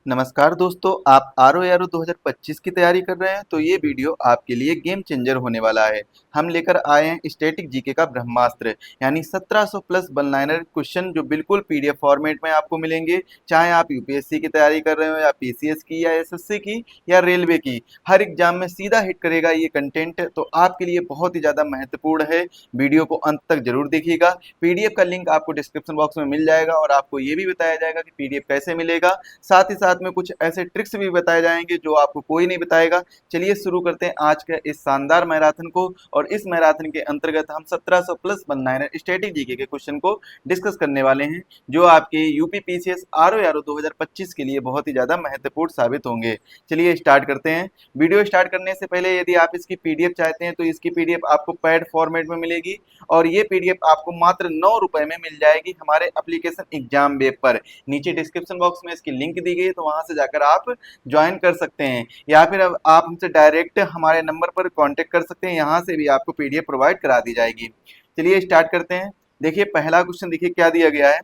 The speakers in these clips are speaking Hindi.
नमस्कार दोस्तों, आप आरओ एरो 2025 की तैयारी कर रहे हैं तो ये वीडियो आपके लिए गेम चेंजर होने वाला है। हम लेकर आए हैं स्टैटिक जीके का ब्रह्मास्त्र, यानी 1700 प्लस वन लाइनर क्वेश्चन जो बिल्कुल पीडीएफ फॉर्मेट में आपको मिलेंगे। चाहे आप यूपीएससी की तैयारी कर रहे हो या पीसीएस की या एसएससी की या रेलवे की, हर एग्जाम में सीधा हिट करेगा ये कंटेंट, तो आपके लिए बहुत ही ज़्यादा महत्वपूर्ण है। वीडियो को अंत तक जरूर देखिएगा। पीडीएफ का लिंक आपको डिस्क्रिप्शन बॉक्स में मिल जाएगा और आपको ये भी बताया जाएगा कि पीडीएफ कैसे मिलेगा। साथ ही साथ में कुछ ऐसे ट्रिक्स भी बताए जाएंगे जो आपको कोई नहीं बताएगा। चलिए शुरू करते हैं आज का इस शानदार मैराथन को। और इस मैराथन के अंतर्गत हम 1700 plus one liner static GK के क्वेश्चन को डिस्कस करने वाले हैं, जो आपके यूपी पीसीएस आरओ आरओ 2025 के लिए बहुत ही ज्यादा महत्वपूर्ण साबित होंगे। चलिए स्टार्ट करते हैं। वीडियो स्टार्ट करने से पहले यदि आप इसकी पीडीएफ चाहते हैं तो इसकी पीडीएफ आपको पैड फॉर्मेट में मिलेगी और ये पीडीएफ आपको मात्र 9 रुपए में मिल जाएगी हमारे एप्लीकेशन एग्जाम वेब पर। नीचे डिस्क्रिप्शन बॉक्स में इसकी लिंक दी गई है, तो वहां से जाकर आप ज्वाइन कर सकते हैं या फिर अब आप हमसे डायरेक्ट हमारे नंबर पर कांटेक्ट कर सकते हैं, यहाँ से भी आपको पीडीएफ प्रोवाइड करा दी जाएगी। चलिए स्टार्ट करते हैं। देखिए पहला क्वेश्चन, देखिए क्या दिया गया है।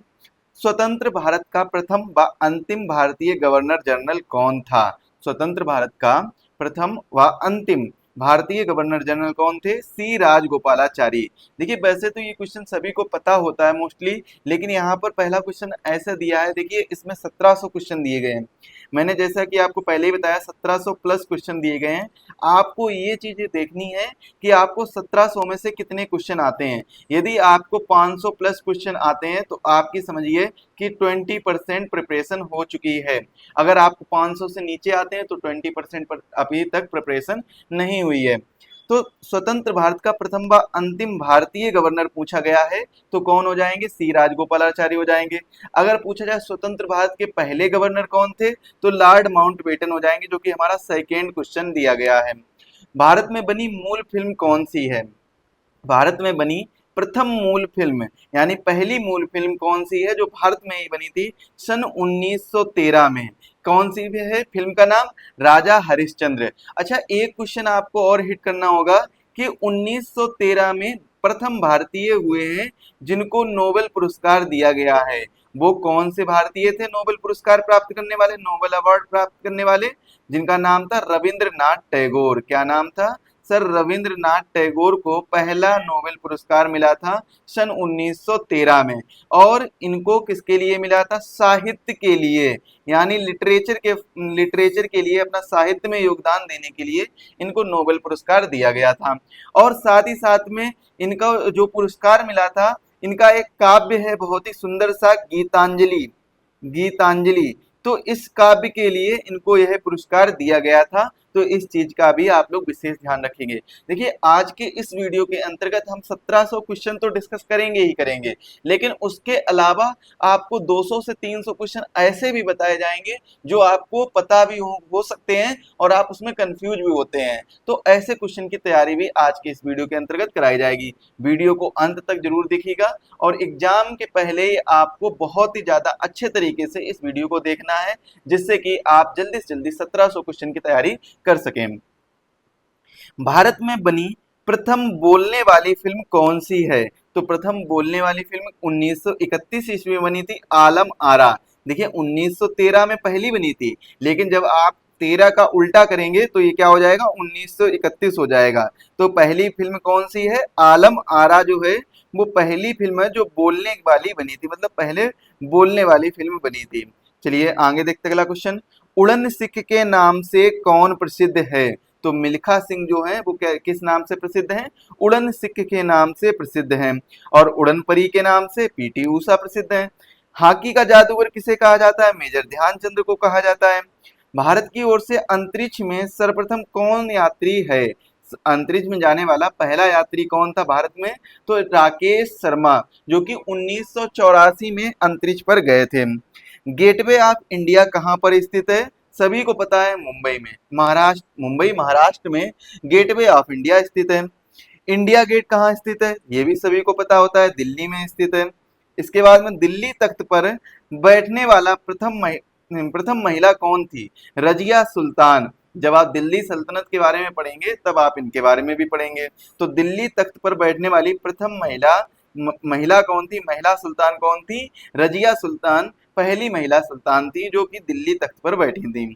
स्वतंत्र भारत का प्रथम व अंतिम भारतीय गवर्नर जनरल कौन था? स्वतंत्र भारत का प्रथम व अंतिम भारतीय गवर्नर जनरल कौन थे? सी राजगोपालाचारी। देखिए वैसे तो ये क्वेश्चन सभी को पता होता है मोस्टली, लेकिन यहाँ पर पहला क्वेश्चन ऐसा दिया है। देखिए इसमें 1700 क्वेश्चन दिए गए हैं। मैंने जैसा कि आपको पहले ही बताया 1700 प्लस क्वेश्चन दिए गए हैं। आपको ये चीजें देखनी है कि आपको 1700 में से कितने क्वेश्चन आते हैं। यदि आपको 500 प्लस क्वेश्चन आते हैं तो आपकी समझिए कि 20% प्रिपरेशन हो चुकी है। अगर आपको 500 से नीचे आते हैं तो 20% पर अभी तक प्रिपरेशन नहीं हुई है। तो स्वतंत्र भारत का प्रथम व अंतिम भारतीय गवर्नर पूछा गया है तो कौन हो जाएंगे? सी राजगोपालाचारी हो जाएंगे। अगर पूछा जाए स्वतंत्र भारत के पहले गवर्नर कौन थे तो लॉर्ड माउंटबेटन हो जाएंगे, जो कि हमारा सेकेंड क्वेश्चन दिया गया है। भारत में बनी मूल फिल्म कौन सी है? भारत में बनी प्रथम मूल फिल्म यानी पहली मूल फिल्म कौन सी है जो भारत में ही बनी थी सन 1913 में? कौन सी भी है फिल्म का नाम? राजा हरिश्चंद्र। अच्छा एक क्वेश्चन आपको और हिट करना होगा कि 1913 में प्रथम भारतीय हुए हैं जिनको नोबेल पुरस्कार दिया गया है। वो कौन से भारतीय थे नोबेल पुरस्कार प्राप्त करने वाले, नोबेल अवार्ड प्राप्त करने वाले? जिनका नाम था रविंद्रनाथ टैगोर। क्या नाम था? सर रविंद्रनाथ टैगोर को पहला नोबेल पुरस्कार मिला था सन 1913 में। और इनको किसके लिए मिला था? साहित्य के लिए, यानी लिटरेचर के लिए, अपना साहित्य में योगदान देने के लिए इनको नोबेल पुरस्कार दिया गया था। और साथ ही साथ में इनका जो पुरस्कार मिला था, इनका एक काव्य है बहुत ही सुंदर सा, गीतांजलि। गीतांजलि, तो इस काव्य के लिए इनको यह पुरस्कार दिया गया था। तो इस चीज का भी आप लोग विशेष ध्यान रखेंगे। देखिए आज के इस वीडियो के अंतर्गत हम 1700 क्वेश्चन तो डिस्कस करेंगे ही करेंगे, लेकिन उसके अलावा आपको 200 से 300 क्वेश्चन ऐसे भी बताए जाएंगे जो आपको पता भी हो सकते हैं और आप उसमें कंफ्यूज भी होते हैं। तो ऐसे क्वेश्चन की तैयारी भी आज के इस वीडियो के अंतर्गत कराई जाएगी। वीडियो को अंत तक जरूर देखिएगा और एग्जाम के पहले आपको बहुत ही ज्यादा अच्छे तरीके से इस वीडियो को देखना है, जिससे कि आप जल्दी से जल्दी 1700 क्वेश्चन की तैयारी कर सकें। भारत में बनी प्रथम बोलने वाली फिल्म कौन सी है? तो प्रथम बोलने वाली फिल्म 1931 ईस्वी में बनी थी, आलम आरा। देखिए 1913 में पहली बनी थी, लेकिन जब आप 13 का उल्टा करेंगे तो ये क्या हो जाएगा? 1931 हो जाएगा। तो पहली फिल्म कौन सी है? आलम आरा जो है वो पहली फिल्म है जो बोलने वाली बनी थी, मतलब पहले बोलने वाली फिल्म बनी थी। चलिए आगे देखते अगला क्वेश्चन। उड़न सिख के नाम से कौन प्रसिद्ध है? तो मिल्खा सिंह जो है वो किस नाम से प्रसिद्ध हैं? उड़न सिख के नाम से प्रसिद्ध हैं। और उड़न परी के नाम से पीटी ऊषा प्रसिद्ध हैं। हॉकी का जादूगर किसे कहा जाता है? मेजर ध्यानचंद को कहा जाता है। भारत की ओर से अंतरिक्ष में सर्वप्रथम कौन यात्री है? अंतरिक्ष में जाने वाला पहला यात्री कौन था भारत में? तो राकेश शर्मा, जो कि 1984 में अंतरिक्ष पर गए थे। गेटवे ऑफ इंडिया कहाँ पर स्थित है? सभी को पता है, मुंबई में, महाराष्ट्र, मुंबई महाराष्ट्र में गेटवे ऑफ इंडिया स्थित है। इंडिया गेट कहाँ स्थित है? ये भी सभी को पता होता है, दिल्ली में स्थित है। इसके बाद में दिल्ली तख्त पर बैठने वाला प्रथम महिला कौन थी? रजिया सुल्तान। जब आप दिल्ली सल्तनत के बारे में पढ़ेंगे तब आप इनके बारे में भी पढ़ेंगे। तो दिल्ली तख्त पर बैठने वाली प्रथम महिला कौन थी? महिला सुल्तान कौन थी? रजिया सुल्तान पहली महिला सुल्तान थी जो कि दिल्ली तख्त पर बैठी थी।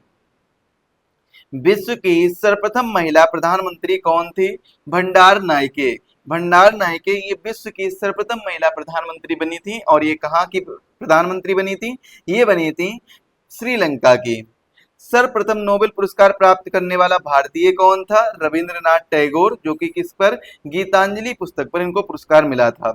विश्व की सर्वप्रथम महिला प्रधानमंत्री कौन थी? भंडार नायके। भंडार नायके ये विश्व की सर्वप्रथम महिला प्रधानमंत्री बनी थी। और ये कहाँ की प्रधानमंत्री बनी थी? ये बनी थी श्रीलंका की। सर्वप्रथम नोबेल पुरस्कार प्राप्त करने वाला भारतीय कौन था? रविंद्रनाथ टैगोर, जो कि किस पर? गीतांजलि पुस्तक पर इनको पुरस्कार मिला था।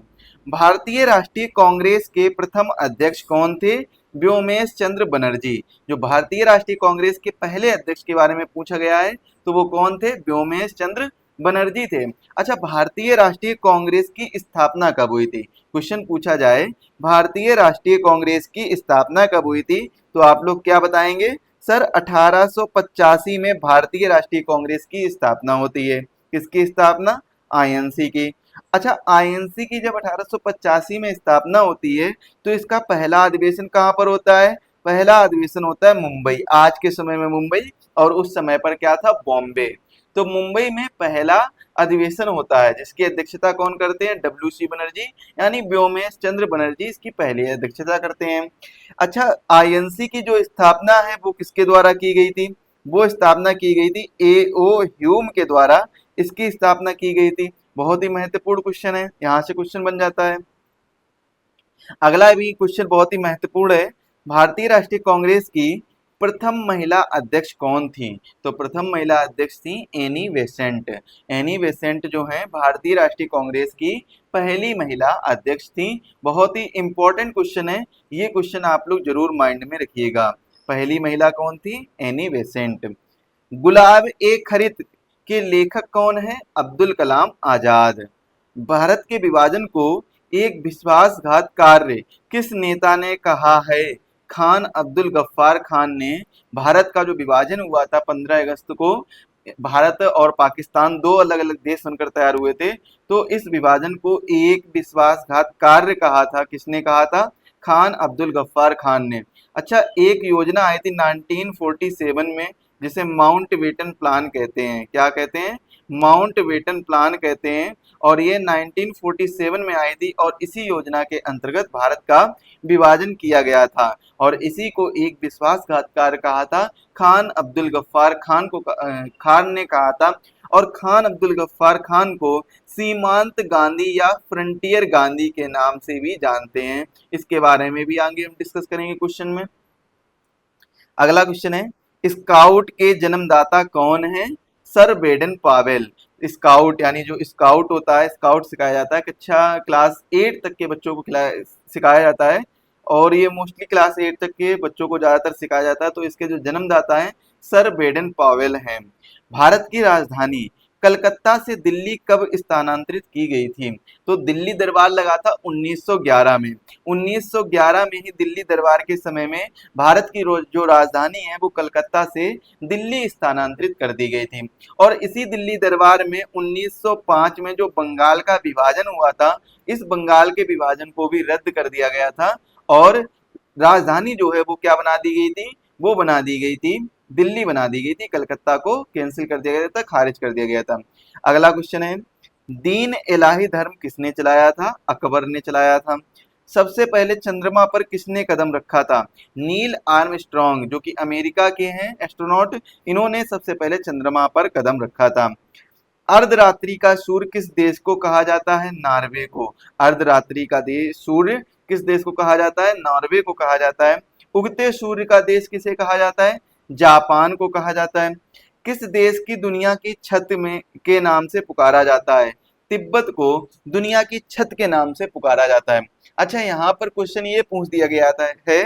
भारतीय राष्ट्रीय कांग्रेस के प्रथम अध्यक्ष कौन थे? व्योमेश चंद्र बनर्जी। जो भारतीय राष्ट्रीय कांग्रेस के पहले अध्यक्ष के बारे में पूछा गया है तो वो कौन थे? व्योमेश चंद्र बनर्जी थे। अच्छा, भारतीय राष्ट्रीय कांग्रेस की स्थापना कब हुई थी? क्वेश्चन पूछा जाए भारतीय राष्ट्रीय कांग्रेस की स्थापना कब हुई थी तो आप लोग क्या बताएंगे? सर 1885 में भारतीय राष्ट्रीय कांग्रेस की स्थापना होती है। किसकी स्थापना? आईएनसी की। अच्छा, आईएनसी की जब 1885 में स्थापना होती है तो इसका पहला अधिवेशन कहाँ पर होता है? पहला अधिवेशन होता है मुंबई, आज के समय में मुंबई, और उस समय पर क्या था? बॉम्बे। तो मुंबई में पहला अधिवेशन होता है जिसकी अध्यक्षता कौन करते हैं? डब्ल्यू.सी. बनर्जी, यानी व्योमेश चंद्र बनर्जी इसकी पहली अध्यक्षता करते हैं। अच्छा, आईएनसी की जो स्थापना है वो किसके द्वारा की गई थी? वो स्थापना की गई थी ए.ओ. ह्यूम के द्वारा इसकी स्थापना की गई थी। बहुत ही महत्वपूर्ण क्वेश्चन है, यहाँ से क्वेश्चन बन जाता है। अगला भी क्वेश्चन बहुत ही महत्वपूर्ण है। भारतीय राष्ट्रीय कांग्रेस की प्रथम महिला अध्यक्ष कौन थी? तो प्रथम महिला अध्यक्ष थी एनी बेसेंट। एनी बेसेंट जो है भारतीय राष्ट्रीय कांग्रेस की पहली महिला अध्यक्ष थी। बहुत ही इंपॉर्टेंट क्वेश्चन है, ये क्वेश्चन आप लोग जरूर माइंड में रखिएगा। पहली महिला कौन थी? Annie Besant. गुलाब ए खरीद के लेखक कौन है? अब्दुल कलाम आजाद। भारत के विभाजन को एक विश्वासघात कार्य किस नेता ने कहा है? खान अब्दुल गफ्फार खान ने भारत का जो विभाजन हुआ था 15 अगस्त को, भारत और पाकिस्तान दो अलग अलग देश बनकर तैयार हुए थे, तो इस विभाजन को एक विश्वासघात कार्य कहा था। किसने कहा था? खान अब्दुल गफ्फार खान ने। अच्छा, एक योजना आई थी 1947 में जिसे माउंट बेटन प्लान कहते हैं। क्या कहते हैं? माउंट बेटन प्लान कहते हैं। और ये 1947 में आई थी और इसी योजना के अंतर्गत भारत का विभाजन किया गया था और इसी को एक विश्वासघात कार्य कहा था। खान अब्दुल गफ्फार खान को खान ने कहा था। और खान अब्दुल गफ्फार खान को सीमांत गांधी या फ्रंटियर गांधी के नाम से भी जानते हैं। इसके बारे में भी आगे हम डिस्कस करेंगे क्वेश्चन में। अगला क्वेश्चन है, स्काउट के जन्मदाता कौन है? Sir Baden Pavel. स्काउट यानी जो स्काउट होता है, स्काउट सिखाया जाता है कक्षा क्लास 8 तक के बच्चों को सिखाया जाता है और ये मोस्टली क्लास 8 तक के बच्चों को ज्यादातर सिखाया जाता है। तो इसके जो जन्मदाता हैं सर बेडन पावेल हैं। भारत की राजधानी कलकत्ता से दिल्ली कब स्थानांतरित की गई थी? तो दिल्ली दरबार लगा था 1911 में। 1911 में ही दिल्ली दरबार के समय में भारत की जो राजधानी है वो कलकत्ता से दिल्ली स्थानांतरित कर दी गई थी। और इसी दिल्ली दरबार में 1905 में जो बंगाल का विभाजन हुआ था, इस बंगाल के विभाजन को भी रद्द कर दिया गया था और राजधानी जो है वो क्या बना दी गई थी? वो बना दी गई थी दिल्ली बना दी गई थी। कलकत्ता को कैंसिल कर दिया गया था, खारिज कर दिया गया था। अगला क्वेश्चन है, दीन इलाही धर्म किसने चलाया था? अकबर ने चलाया था। सबसे पहले चंद्रमा पर किसने कदम रखा था? नील आर्मस्ट्रॉन्ग, जो कि अमेरिका के हैं एस्ट्रोनॉट, इन्होंने सबसे पहले चंद्रमा पर कदम रखा था। अर्धरात्रि का सूर्य किस देश को कहा जाता है? नॉर्वे को। अर्धरात्रि का देश सूर्य किस देश को कहा जाता है? नॉर्वे को कहा जाता है। उगते सूर्य का देश किसे कहा जाता है? जापान को कहा जाता है। किस देश की दुनिया की छत में के नाम से पुकारा जाता है? तिब्बत को दुनिया की छत के नाम से पुकारा जाता है। अच्छा, यहाँ पर क्वेश्चन ये पूछ दिया गया है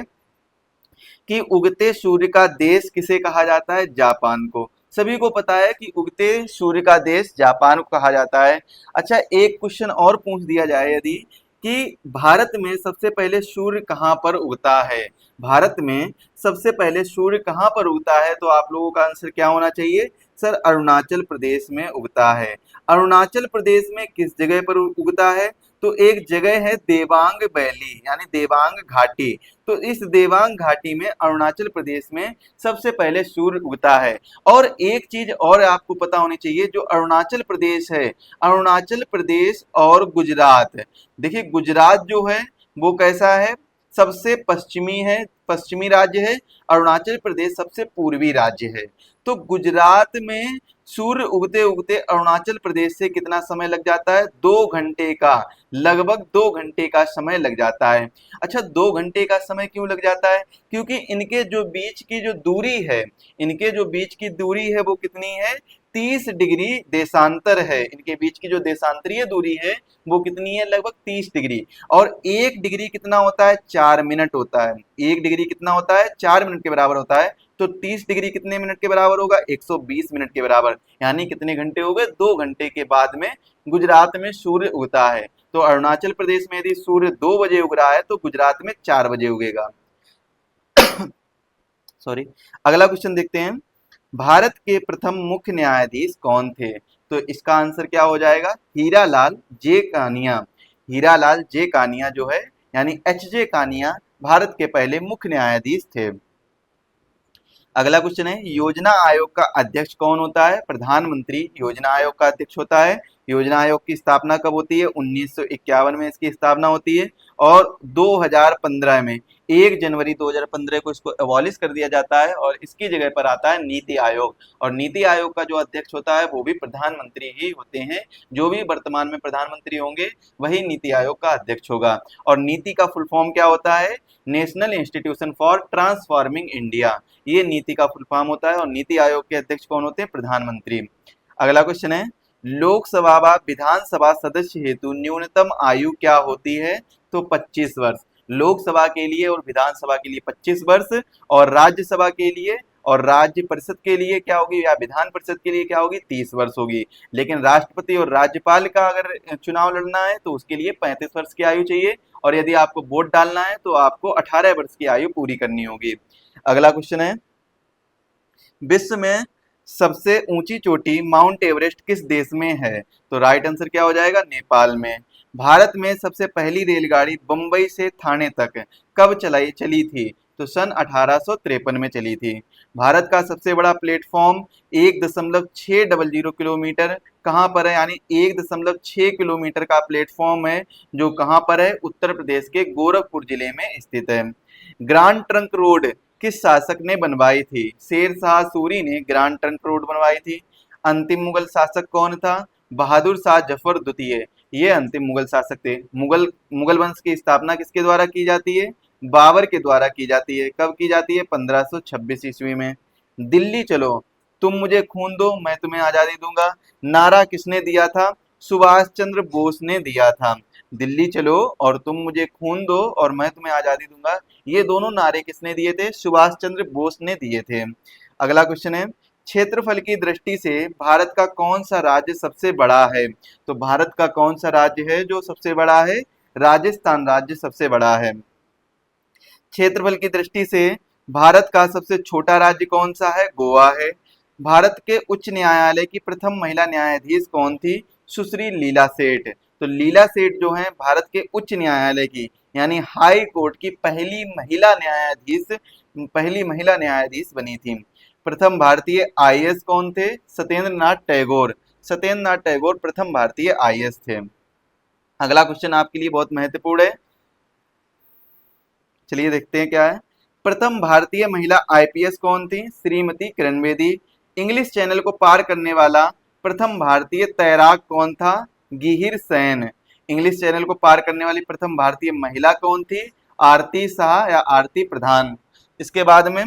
कि उगते सूर्य का देश किसे कहा जाता है? जापान को। सभी को पता है कि उगते सूर्य का देश जापान को कहा जाता है। अच्छा, एक क्वेश्चन और पूछ दिया जाए यदि कि भारत में सबसे पहले सूर्य कहाँ पर उगता है? भारत में सबसे पहले सूर्य कहाँ पर उगता है? तो आप लोगों का आंसर क्या होना चाहिए? सर अरुणाचल प्रदेश में उगता है। अरुणाचल प्रदेश में किस जगह पर उगता है? तो एक जगह है देवांग वैली यानी देवांग घाटी। तो इस देवांग घाटी में अरुणाचल प्रदेश में सबसे पहले सूर्य उगता है। और एक चीज और आपको पता होनी चाहिए, जो अरुणाचल प्रदेश है, अरुणाचल प्रदेश और गुजरात, देखिए गुजरात जो है वो कैसा है? सबसे पश्चिमी राज्य है, अरुणाचल प्रदेश सबसे पूर्वी राज्य है। तो गुजरात में सूर्य उगते उगते अरुणाचल प्रदेश से कितना समय लग जाता है? 2 घंटे का, लगभग 2 घंटे का समय लग जाता है। अच्छा, 2 घंटे का समय क्यों लग जाता है? क्योंकि इनके जो बीच की जो दूरी है, इनके जो बीच की दूरी है वो कितनी है? 30 डिग्री देशांतर है। इनके बीच की जो देशांतरीय दूरी है वो कितनी है? लगभग 30 डिग्री। और 1 डिग्री कितना होता है? 4 मिनट होता है। 1 डिग्री कितना होता है? 4 मिनट के बराबर होता है। तो 30 डिग्री कितने मिनट के बराबर होगा? 120 मिनट के बराबर। यानी कितने घंटे हो गए? 2 घंटे के बाद में गुजरात में सूर्य उगता है। तो अरुणाचल प्रदेश में यदि सूर्य 2 बजे उग रहा है तो गुजरात में 4 बजे उगेगा। सॉरी। अगला क्वेश्चन देखते हैं, भारत के प्रथम मुख्य न्यायाधीश कौन थे? तो इसका आंसर क्या हो जाएगा? हीरालाल जे कानिया। हीरालाल जे कानिया जो है, यानी एच जे कानिया भारत के पहले मुख्य न्यायाधीश थे। अगला क्वेश्चन है, योजना आयोग का अध्यक्ष कौन होता है? प्रधानमंत्री योजना आयोग का अध्यक्ष होता है। योजना आयोग की स्थापना कब होती है? 1951 में इसकी स्थापना होती है। और 2015 में 1 जनवरी 2015 को इसको अबॉलिश कर दिया जाता है और इसकी जगह पर आता है नीति आयोग। और नीति आयोग का जो अध्यक्ष होता है वो भी प्रधानमंत्री ही होते हैं। जो भी वर्तमान में प्रधानमंत्री होंगे वही नीति आयोग का अध्यक्ष होगा। और नीति का फुल फॉर्म क्या होता है? National institution for transforming India, ये नीति का फुल फॉर्म होता है। और नीति आयोग के अध्यक्ष कौन होते हैं? प्रधानमंत्री। अगला क्वेश्चन है, लोकसभा व विधानसभा सदस्य हेतु न्यूनतम आयु क्या होती है? तो 25 वर्ष। लोकसभा के लिए और विधानसभा के लिए 25 वर्ष, और राज्यसभा के लिए और राज्य परिषद के लिए क्या होगी, या विधान परिषद के लिए क्या होगी? 30 वर्ष होगी। लेकिन राष्ट्रपति और राज्यपाल का अगर चुनाव लड़ना है तो उसके लिए 35 वर्ष की आयु चाहिए। और यदि आपको वोट डालना है तो आपको 18 वर्ष की आयु पूरी करनी होगी। अगला क्वेश्चन है, विश्व में सबसे ऊंची चोटी माउंट एवरेस्ट किस देश में है? तो राइट आंसर क्या हो जाएगा? नेपाल में। भारत में सबसे पहली रेलगाड़ी बंबई से ठाणे तक कब चली थी? तो सन 1853 में चली थी। भारत का सबसे बड़ा प्लेटफॉर्म 1.600 किलोमीटर कहाँ पर है? यानी 1.6 किलोमीटर का प्लेटफॉर्म है, जो कहाँ पर है? उत्तर प्रदेश के गोरखपुर जिले में स्थित है। ग्रांड ट्रंक रोड किस शासक ने बनवाई थी? शेरशाह सूरी ने ग्रांड ट्रंक रोड बनवाई थी। अंतिम मुगल शासक कौन था? बहादुर शाह जफर द्वितीय, ये अंतिम मुगल शासक थे। मुगल वंश की स्थापना किसके द्वारा की जाती है? बाबर के द्वारा की जाती है। कब की जाती है? 1526 ईस्वी में। दिल्ली चलो, तुम मुझे खून दो मैं तुम्हें आजादी दूंगा, नारा किसने दिया था? सुभाष चंद्र बोस ने दिया था। दिल्ली चलो और तुम मुझे खून दो और मैं तुम्हें आजादी दूंगा, ये दोनों नारे किसने दिए थे? सुभाष चंद्र बोस ने दिए थे। अगला क्वेश्चन है, क्षेत्रफल की दृष्टि से भारत का कौन सा राज्य सबसे बड़ा है? तो भारत का कौन सा राज्य है जो सबसे बड़ा है? राजस्थान राज्य सबसे बड़ा है। क्षेत्रफल की दृष्टि से भारत का सबसे छोटा राज्य कौन सा है? गोवा है। भारत के उच्च न्यायालय की प्रथम महिला न्यायाधीश कौन थी? सुश्री लीला सेठ। तो लीला सेठ जो है भारत के उच्च न्यायालय की, यानी हाई कोर्ट की पहली महिला न्यायाधीश बनी थी। प्रथम भारतीय आईएएस कौन थे? सत्येंद्र नाथ टैगोर। सत्येंद्र नाथ टैगोर प्रथम भारतीय आईएएस थे। अगला क्वेश्चन आपके लिए बहुत महत्वपूर्ण है, चलिए देखते हैं क्या है। प्रथम भारतीय महिला आईपीएस कौन थी? श्रीमती किरण बेदी। इंग्लिश चैनल को पार करने वाला प्रथम भारतीय तैराक कौन था? गिहिर सेन। इंग्लिश चैनल को पार करने वाली प्रथम भारतीय महिला कौन थी? आरती शाह या आरती प्रधान। इसके बाद में,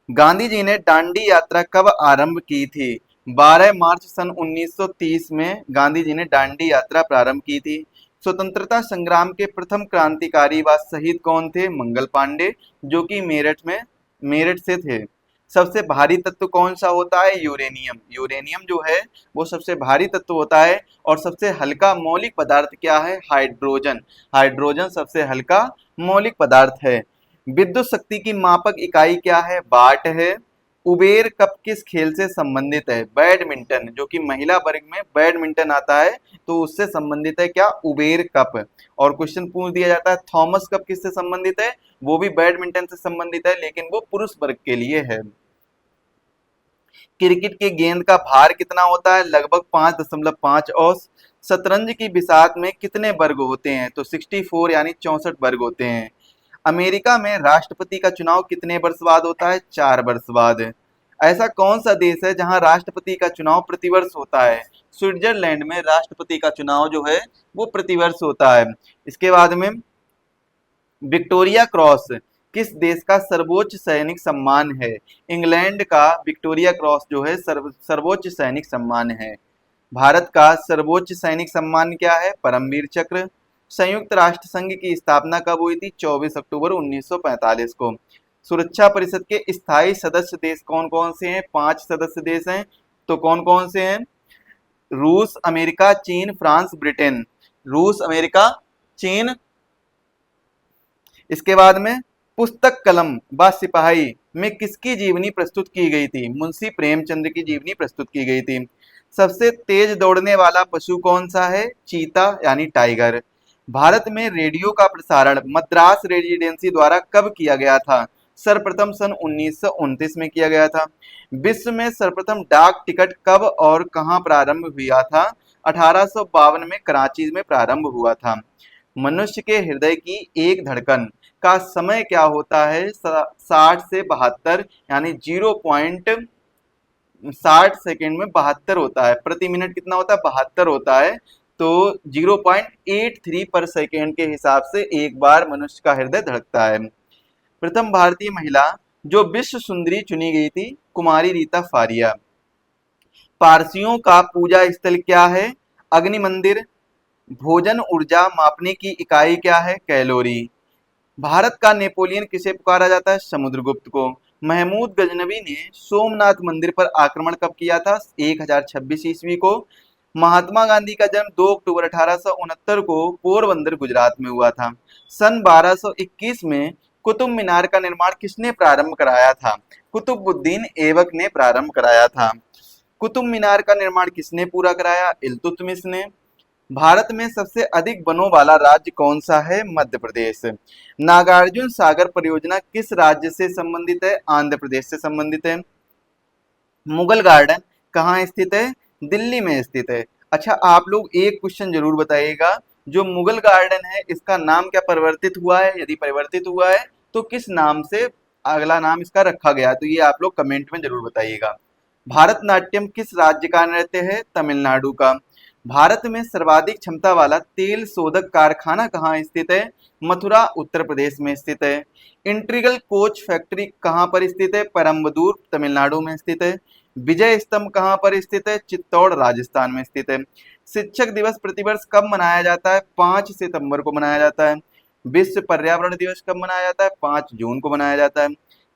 गांधी जी ने दांडी यात्रा कब आरंभ की थी? 12 मार्च सन 1930 में गांधी जी ने दांडी यात्रा प्रारंभ की थी। स्वतंत्रता संग्राम के प्रथम क्रांतिकारी व शहीद कौन थे? मंगल पांडे, जो कि मेरठ से थे। सबसे भारी तत्व कौन सा होता है? यूरेनियम। यूरेनियम जो है वो सबसे भारी तत्व होता है। और सबसे हल्का मौलिक पदार्थ क्या है? हाइड्रोजन। हाइड्रोजन सबसे हल्का मौलिक पदार्थ है। विद्युत शक्ति की मापक इकाई क्या है? वाट है। उबेर कप किस खेल से संबंधित है? बैडमिंटन, जो कि महिला वर्ग में बैडमिंटन आता है तो उससे संबंधित है क्या? Uber cup. और क्वेश्चन पूछ दिया जाता है थॉमस कप किससे संबंधित है? वो भी बैडमिंटन से संबंधित है, लेकिन वो पुरुष वर्ग के लिए है। क्रिकेट के गेंद का भार कितना होता है? लगभग 5.5 औंस। शतरंज की बिसात में कितने वर्ग होते हैं? तो 64 यानी 64 वर्ग होते हैं। अमेरिका में राष्ट्रपति का चुनाव कितने वर्ष बाद होता है? 4 वर्ष बाद। ऐसा कौन सा देश है जहां राष्ट्रपति का चुनाव प्रतिवर्ष होता है? स्विट्जरलैंड में राष्ट्रपति का चुनाव जो है वो प्रतिवर्ष होता है। इसके बाद में विक्टोरिया क्रॉस किस देश का सर्वोच्च सैनिक सम्मान है? इंग्लैंड का विक्टोरिया क्रॉस जो है सर्वोच्च सैनिक सम्मान है। भारत का सर्वोच्च सैनिक सम्मान क्या है? परमवीर चक्र। संयुक्त राष्ट्र संघ की स्थापना कब हुई थी? 24 अक्टूबर 1945 को। सुरक्षा परिषद के स्थायी सदस्य देश कौन कौन से हैं? 5 सदस्य देश हैं। तो कौन कौन से हैं? रूस, अमेरिका, चीन, फ्रांस, ब्रिटेन। रूस, अमेरिका, चीन। इसके बाद में पुस्तक कलम व सिपाही में किसकी जीवनी प्रस्तुत की गई थी? मुंशी प्रेमचंद की जीवनी प्रस्तुत की गई थी। सबसे तेज दौड़ने वाला पशु कौन सा है? चीता यानी टाइगर। भारत में रेडियो का प्रसारण मद्रास रेजिडेंसी द्वारा कब किया गया था? सर्वप्रथम सन 1929 में किया गया था। विश्व में सर्वप्रथम डाक टिकट कब और कहां प्रारंभ हुआ था? 1852 में कराची में प्रारंभ हुआ था। मनुष्य के हृदय की एक धड़कन का समय क्या होता है? 60 से 72 यानी 0.60 सेकेंड में 72 होता है। प्रति मिनट कितना होता है? 72 होता है। तो 0.83 पर सेकेंड के हिसाब से एक बार मनुष्य का हृदय धड़कता है। प्रथम भारतीय महिला जो विश्व सुंदरी चुनी गई थी? कुमारी रीता फारिया। पारसियों का पूजा स्थल क्या है? अग्नि मंदिर। भोजन ऊर्जा मापने की इकाई क्या है? कैलोरी। भारत का नेपोलियन किसे पुकारा जाता है? समुद्रगुप्त को। महमूद गजनवी ने सोमनाथ मंदिर पर आक्रमण कब किया था? 1026 ईस्वी को। महात्मा गांधी का जन्म 2 अक्टूबर 1869 को पोरबंदर गुजरात में हुआ था। सन 1221 में कुतुब मीनार का निर्माण किसने प्रारंभ कराया था? कुतुबुद्दीन ऐबक ने प्रारंभ कराया था। कुतुब मीनार का निर्माण किसने पूरा कराया? इल्तुतमिश ने। भारत में सबसे अधिक वनों वाला राज्य कौन सा है? मध्य प्रदेश। नागार्जुन सागर परियोजना किस राज्य से संबंधित है? आंध्र प्रदेश से संबंधित है। मुगल गार्डन कहाँ स्थित है? दिल्ली में स्थित है। अच्छा, आप लोग एक क्वेश्चन जरूर बताइएगा, जो मुगल गार्डन है इसका नाम क्या परिवर्तित हुआ है? यदि परिवर्तित हुआ है तो किस नाम से अगला नाम इसका रखा गया? तो ये आप लोग कमेंट में जरूर बताइएगा। भारतनाट्यम किस राज्य का नृत्य है? तमिलनाडु का। भारत में सर्वाधिक क्षमता वाला तेल शोधक कारखाना कहाँ स्थित है? मथुरा उत्तर प्रदेश में स्थित है। इंटीग्रल कोच फैक्ट्री कहाँ पर स्थित है? परम्बदूर तमिलनाडु में स्थित है। विजय स्तंभ कहाँ पर स्थित है? चित्तौड़ राजस्थान में स्थित है। शिक्षक दिवस प्रतिवर्ष कब मनाया जाता है? 5 सितंबर को मनाया जाता है। विश्व पर्यावरण दिवस कब मनाया जाता है? 5 जून को मनाया जाता है।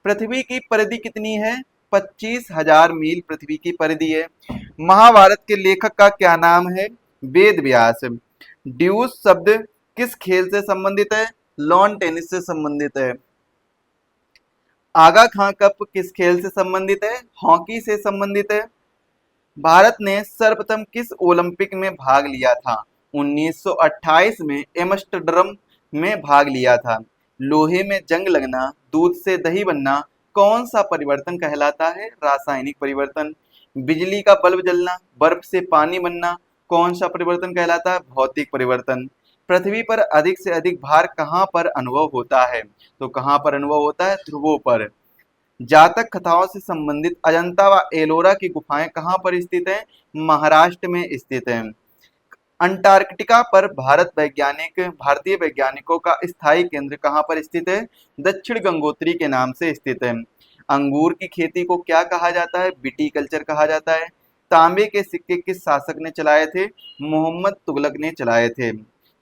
पृथ्वी की परिधि कितनी है? 25,000 मील पृथ्वी की परिधि है। महाभारत के लेखक का क्या नाम है? वेद व्यास। ड्यूस शब्द किस खेल से संबंधित है? लॉन टेनिस से संबंधित है। आगा खां कप किस खेल से संबंधित है? हॉकी से संबंधित है। भारत ने सर्वप्रथम किस ओलंपिक में भाग लिया था? 1928 में एम्स्टर्डम में भाग लिया था। लोहे में जंग लगना, दूध से दही बनना कौन सा परिवर्तन कहलाता है? रासायनिक परिवर्तन। बिजली का बल्ब जलना, बर्फ से पानी बनना कौन सा परिवर्तन कहलाता है? भौतिक परिवर्तन। पृथ्वी पर अधिक से अधिक भार कहाँ पर अनुभव होता है? तो कहाँ पर अनुभव होता है? ध्रुवों पर। जातक कथाओं से संबंधित अजंता व एलोरा की गुफाएं कहाँ पर स्थित हैं? महाराष्ट्र में स्थित हैं। अंटार्कटिका पर भारतीय वैज्ञानिकों का स्थायी केंद्र कहाँ पर स्थित है? दक्षिण गंगोत्री के नाम से स्थित है। अंगूर की खेती को क्या कहा जाता है? विटीकल्चर कहा जाता है। तांबे के सिक्के किस शासक ने चलाए थे? मोहम्मद तुगलक ने चलाए थे।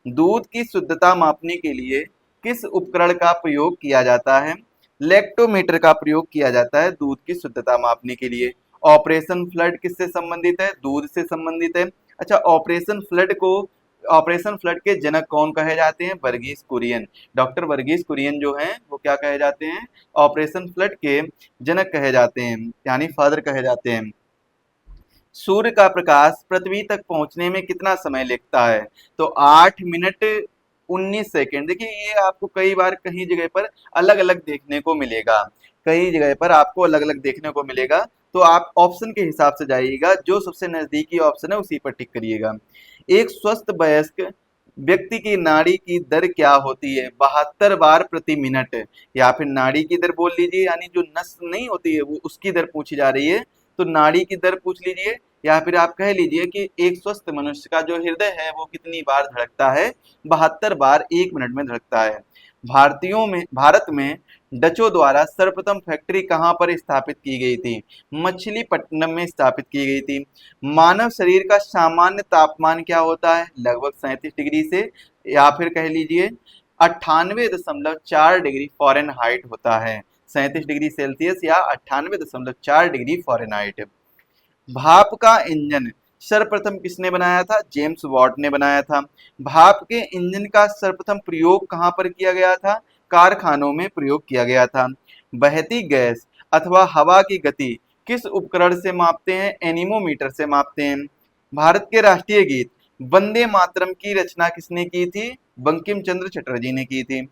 दूध की शुद्धता मापने के लिए किस उपकरण का प्रयोग किया जाता है? लैक्टोमीटर का प्रयोग किया जाता है दूध की शुद्धता मापने के लिए। ऑपरेशन फ्लड किससे संबंधित है? दूध से संबंधित है। अच्छा, ऑपरेशन फ्लड के जनक कौन कहे जाते हैं? वर्गीस कुरियन। डॉक्टर वर्गीस कुरियन जो हैं वो क्या कहे जाते हैं? ऑपरेशन फ्लड के जनक कहे जाते हैं, यानी फादर कहे जाते हैं। सूर्य का प्रकाश पृथ्वी तक पहुंचने में कितना समय लगता है? तो 8 मिनट 19 सेकेंड। देखिए, ये आपको कई बार कहीं जगह पर अलग अलग देखने को मिलेगा, कई जगह पर आपको अलग अलग देखने को मिलेगा। तो आप ऑप्शन के हिसाब से जाइएगा, जो सबसे नजदीकी ऑप्शन है उसी पर टिक करिएगा। एक स्वस्थ वयस्क व्यक्ति की नाड़ी की दर क्या होती है? 72 बार प्रति मिनट। या फिर नाड़ी की दर बोल लीजिए, यानी जो नस नहीं होती है वो उसकी दर पूछी जा रही है, तो नाड़ी की दर पूछ लीजिए। या फिर आप कह लीजिए कि एक स्वस्थ मनुष्य का जो हृदय है वो कितनी बार धड़कता है? 72 बार 1 मिनट में धड़कता है। भारत में डचों द्वारा सर्वप्रथम फैक्ट्री कहाँ पर स्थापित की गई थी? मछलीपट्टनम में स्थापित की गई थी। मानव शरीर का सामान्य तापमान क्या होता है? लगभग 37 डिग्री से, या फिर कह लीजिए 98.4 डिग्री फ़ारेनहाइट होता है। 37 डिग्री सेल्सियस या 98.4 डिग्री फ़ारेनहाइट। भाप का इंजन सर्वप्रथम किसने बनाया था? जेम्स वाट ने बनाया था। भाप के इंजन का सर्वप्रथम प्रयोग कहाँ पर किया गया था? कारखानों में प्रयोग किया गया था। बहती गैस अथवा हवा की गति किस उपकरण से मापते हैं? एनीमोमीटर से मापते हैं। भारत के राष्ट्रीय गीत वंदे मातरम की रचना किसने की थी? बंकिम चंद्र चटर्जी ने की थी।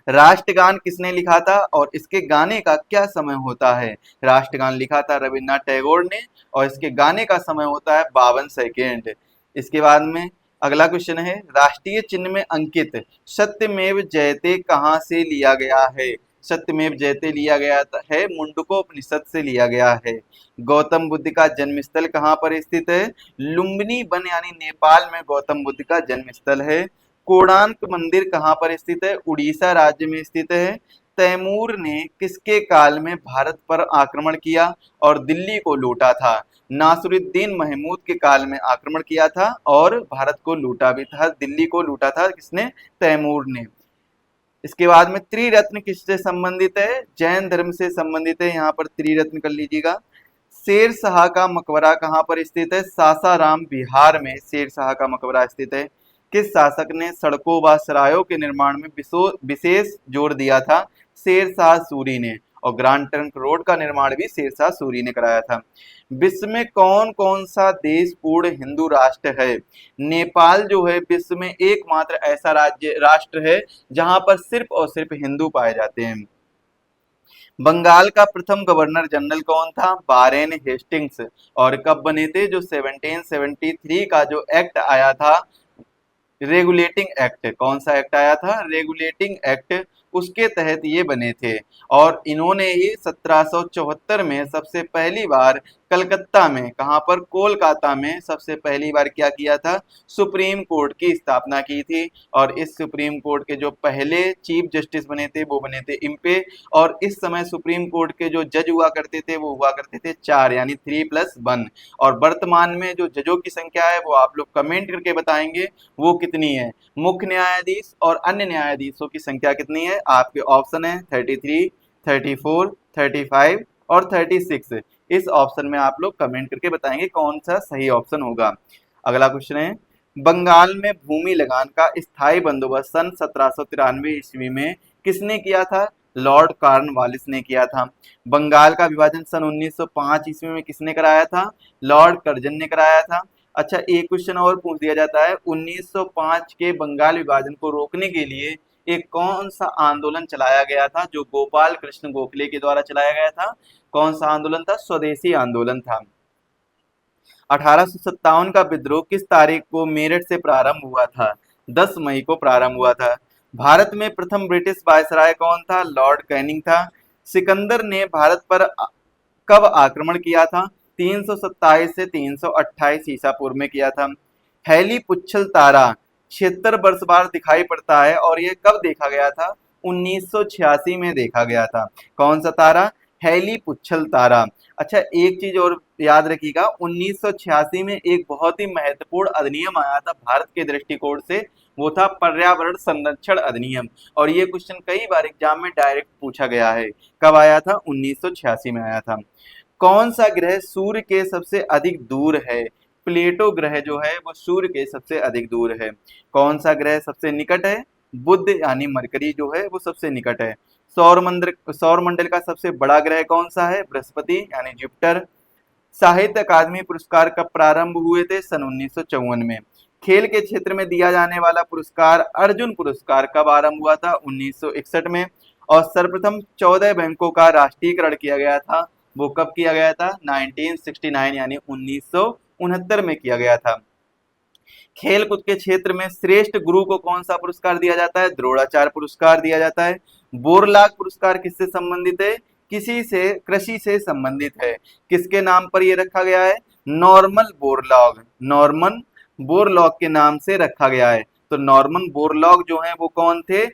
राष्ट्रगान किसने लिखा था और इसके गाने का क्या समय होता है? राष्ट्रगान लिखा था रविन्द्रनाथ टैगोर ने और इसके गाने का समय होता है 52 सेकेंड। इसके बाद में अगला क्वेश्चन है, राष्ट्रीय चिन्ह में अंकित सत्यमेव जयते कहाँ से लिया गया है? सत्यमेव जयते लिया गया है मुंडकोपनिषद से लिया गया है। गौतम बुद्ध का जन्म स्थल कहाँ पर स्थित है? लुम्बिनी वन यानी नेपाल में गौतम बुद्ध का जन्म स्थल है। कोणार्क मंदिर कहाँ पर स्थित है? उड़ीसा राज्य में स्थित है। तैमूर ने किसके काल में भारत पर आक्रमण किया और दिल्ली को लूटा था? नासिरुद्दीन महमूद के काल में आक्रमण किया था और भारत को लूटा भी था, दिल्ली को लूटा था किसने? तैमूर ने। इसके बाद में त्रिरत्न किससे संबंधित है? जैन धर्म से संबंधित है, यहाँ पर त्रिरत्न कर लीजिएगा। शेर शाह का मकबरा कहाँ पर स्थित है? सासाराम बिहार में शेर शाह का मकबरा स्थित है। किस शासक ने सड़कों व सरायों के निर्माण में विशेष जोर दिया था? शेर शाह सूरी ने। और ग्रांड ट्रंक रोड का निर्माण भी शेर शाह सूरी ने कराया था। विश्व में कौन कौन सा देश पूर्ण हिंदू राष्ट्र है? नेपाल जो है विश्व में एकमात्र ऐसा राष्ट्र है जहां पर सिर्फ और सिर्फ हिंदू पाए जाते हैं। बंगाल का प्रथम गवर्नर जनरल कौन था? Warren Hastings. और कब बने थे? जो 1773 का जो एक्ट आया था, रेगुलेटिंग एक्ट, कौन सा एक्ट आया था? रेगुलेटिंग एक्ट, उसके तहत ये बने थे। और इन्होंने ही 1774 में सबसे पहली बार कलकत्ता में, कहां पर? कोलकाता में सबसे पहली बार क्या किया था? सुप्रीम कोर्ट की स्थापना की थी। और इस सुप्रीम कोर्ट के जो पहले चीफ जस्टिस बने थे वो बने थे इम्पे। और इस समय सुप्रीम कोर्ट के जो जज हुआ करते थे वो हुआ करते थे 4, यानी 3+1। और वर्तमान में जो जजों की संख्या है वो आप लोग कमेंट करके बताएंगे वो कितनी है। मुख्य न्यायाधीश और अन्य न्यायाधीशों की संख्या कितनी है? आपके ऑप्शन है 33, 34, 35 और 36। इस ऑप्शन में आप लोग कमेंट करके बताएंगे कौन सा सही ऑप्शन होगा। अगला क्वेश्चन है, बंगाल में भूमि लगान का स्थायी बंदोबस्त सन 1793 ईस्वी में किसने किया था? लॉर्ड कॉर्नवालिस ने किया था। बंगाल का विभाजन सन 1905 ईस्वी में किसने कराया था? लॉर्ड कर्जन ने कराया था। अच्छा, एक क्वेश्चन और पूछ दिया जाता है, 1905 के बंगाल विभाजन को रोकने के लिए एक कौन सा आंदोलन चलाया गया था जो गोपाल कृष्ण गोखले के द्वारा चलाया गया था? कौन सा आंदोलन था? स्वदेशी आंदोलन था। 1857 का विद्रोह किस तारीख को मेरठ से प्रारंभ हुआ था? 10 मई को प्रारंभ हुआ था। भारत में प्रथम ब्रिटिश वायसराय कौन था? लॉर्ड कैनिंग था। सिकंदर ने भारत पर कब आक्रमण किया था? 327 से 328 ईसा पूर्व में किया था। हैली पुच्छल तारा 76 वर्ष बाद दिखाई पड़ता है और यह कब देखा गया था? 1986 में देखा गया था। कौन सा तारा? हैली पुच्छल तारा। अच्छा, एक चीज और याद रखिएगा, 1986 में एक बहुत ही महत्वपूर्ण अधिनियम आया था भारत के दृष्टिकोण से, वो था पर्यावरण संरक्षण अधिनियम। और ये क्वेश्चन कई बार एग्जाम में डायरेक्ट पूछा गया है। कब आया था? 1986 में आया था। कौन सा ग्रह सूर्य के सबसे अधिक दूर है? प्लेटो ग्रह जो है वो सूर्य के सबसे अधिक दूर है। कौन सा ग्रह सबसे निकट है? बुध यानी मरकरी जो है वो सबसे निकट है। सौर मंडल का सबसे बड़ा ग्रह कौन सा है? बृहस्पति यानी जुपिटर। साहित्य अकादमी पुरस्कार कब प्रारंभ हुए थे? सन 1954 में। खेल के क्षेत्र में दिया जाने वाला पुरस्कार अर्जुन पुरस्कार कब आरंभ हुआ था? 1961 में। और सर्वप्रथम 14 बैंकों का राष्ट्रीयकरण किया गया था, वो कब किया गया था? 1969 यानी 1969 में किया गया था। खेलकूद के क्षेत्र में श्रेष्ठ गुरु को कौन सा पुरस्कार दिया जाता है? द्रोणाचार्य पुरस्कार दिया जाता है। बोरलाग पुरस्कार किससे संबंधित है? किसी से कृषि से संबंधित है। किसके नाम पर यह रखा गया है? नॉर्मन बोरलॉग, नॉर्मन बोरलॉग के नाम से रखा गया है। तो नॉर्मन बोरलॉग जो है वो कौन थे?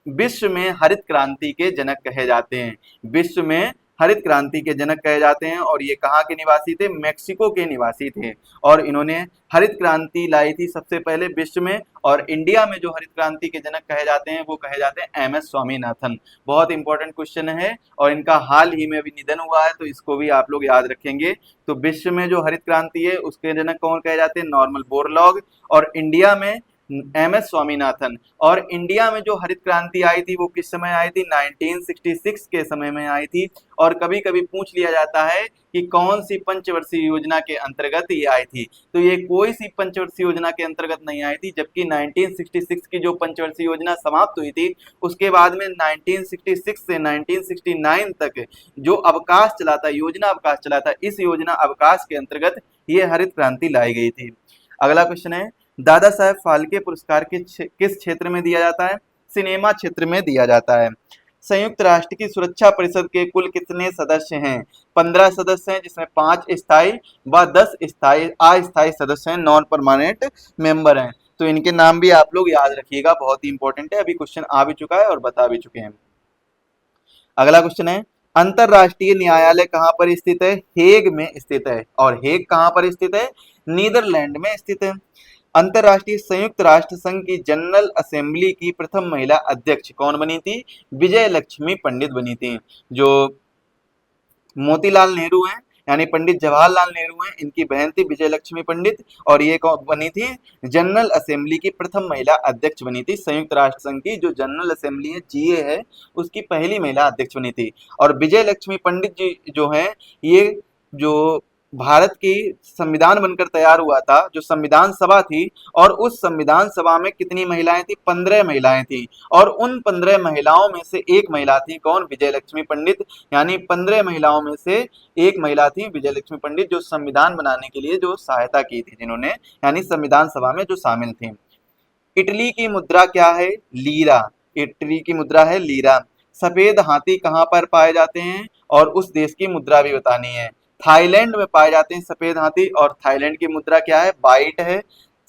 विश्व में हरित क्रांति के जनक कहे जाते हैं। विश्व में हरित क्रांति के जनक कहे जाते हैं। और ये कहाँ के निवासी थे? मैक्सिको के निवासी थे। और इन्होंने हरित क्रांति लाई थी सबसे पहले विश्व में। और इंडिया में जो हरित क्रांति के जनक कहे जाते हैं वो कहे जाते हैं एम एस स्वामीनाथन। बहुत इंपॉर्टेंट क्वेश्चन है और इनका हाल ही में अभी निधन हुआ है, तो इसको भी आप लोग याद रखेंगे। तो विश्व में जो हरित क्रांति है उसके जनक कौन कहे जाते हैं? Norman Borlaug. और इंडिया में एम एस स्वामीनाथन। और इंडिया में जो हरित क्रांति आई थी वो किस समय आई थी? 1966 के समय में आई थी। और कभी कभी पूछ लिया जाता है कि कौन सी पंचवर्षीय योजना के अंतर्गत ये आई थी। तो ये कोई सी पंचवर्षीय योजना के अंतर्गत नहीं आई थी, जबकि 1966 की जो पंचवर्षीय योजना समाप्त हुई थी उसके बाद में 1966 से 1969 तक जो अवकाश चला था, योजना अवकाश चला था, इस योजना अवकाश के अंतर्गत ये हरित क्रांति लाई गई थी। अगला क्वेश्चन है, दादा साहेब फाल्के पुरस्कार किस क्षेत्र में दिया जाता है? सिनेमा क्षेत्र में दिया जाता है। संयुक्त राष्ट्र की सुरक्षा परिषद के कुल कितने सदस्य हैं? 15 सदस्य हैं, जिसमें 5 स्थायी व 10 स्थायी अस्थायी सदस्य हैं, नॉन परमानेंट मेंबर हैं। तो इनके नाम भी आप लोग याद रखिएगा, बहुत ही इंपॉर्टेंट है, अभी क्वेश्चन आ भी चुका है और बता भी चुके हैं। अगला क्वेश्चन है, अंतरराष्ट्रीय न्यायालय कहाँ पर स्थित है? हेग में स्थित है। और हेग कहाँ पर स्थित है? नीदरलैंड में स्थित है। अंतरराष्ट्रीय संयुक्त राष्ट्र संघ की जनरल असेंबली की प्रथम महिला अध्यक्ष कौन बनी थी? विजय लक्ष्मी पंडित बनी थी। जो मोतीलाल नेहरू हैं, यानी पंडित जवाहरलाल नेहरू हैं, इनकी बहन थी विजय लक्ष्मी पंडित। और ये कौन बनी थी? जनरल असेंबली की प्रथम महिला अध्यक्ष बनी थी। संयुक्त राष्ट्र संघ की जो जनरल असेंबली है, जीए है, उसकी पहली महिला अध्यक्ष बनी थी। और विजय लक्ष्मी पंडित जी जो है, ये जो भारत की संविधान बनकर तैयार हुआ था, जो संविधान सभा थी, और उस संविधान सभा में कितनी महिलाएं थी? 15 महिलाएं थी। और उन 15 महिलाओं में से एक महिला थी कौन? विजय लक्ष्मी पंडित। यानी 15 महिलाओं में से एक महिला थी विजय लक्ष्मी पंडित, जो संविधान बनाने के लिए जो सहायता की थी, जिन्होंने, यानी संविधान सभा में जो शामिल थी। इटली की मुद्रा क्या है? लीरा। इटली की मुद्रा है लीरा। सफेद हाथी कहाँ पर पाए जाते हैं? और उस देश की मुद्रा भी बतानी है। थाईलैंड में पाए जाते हैं सफेद हाथी, और थाईलैंड की मुद्रा क्या है? बाइट है।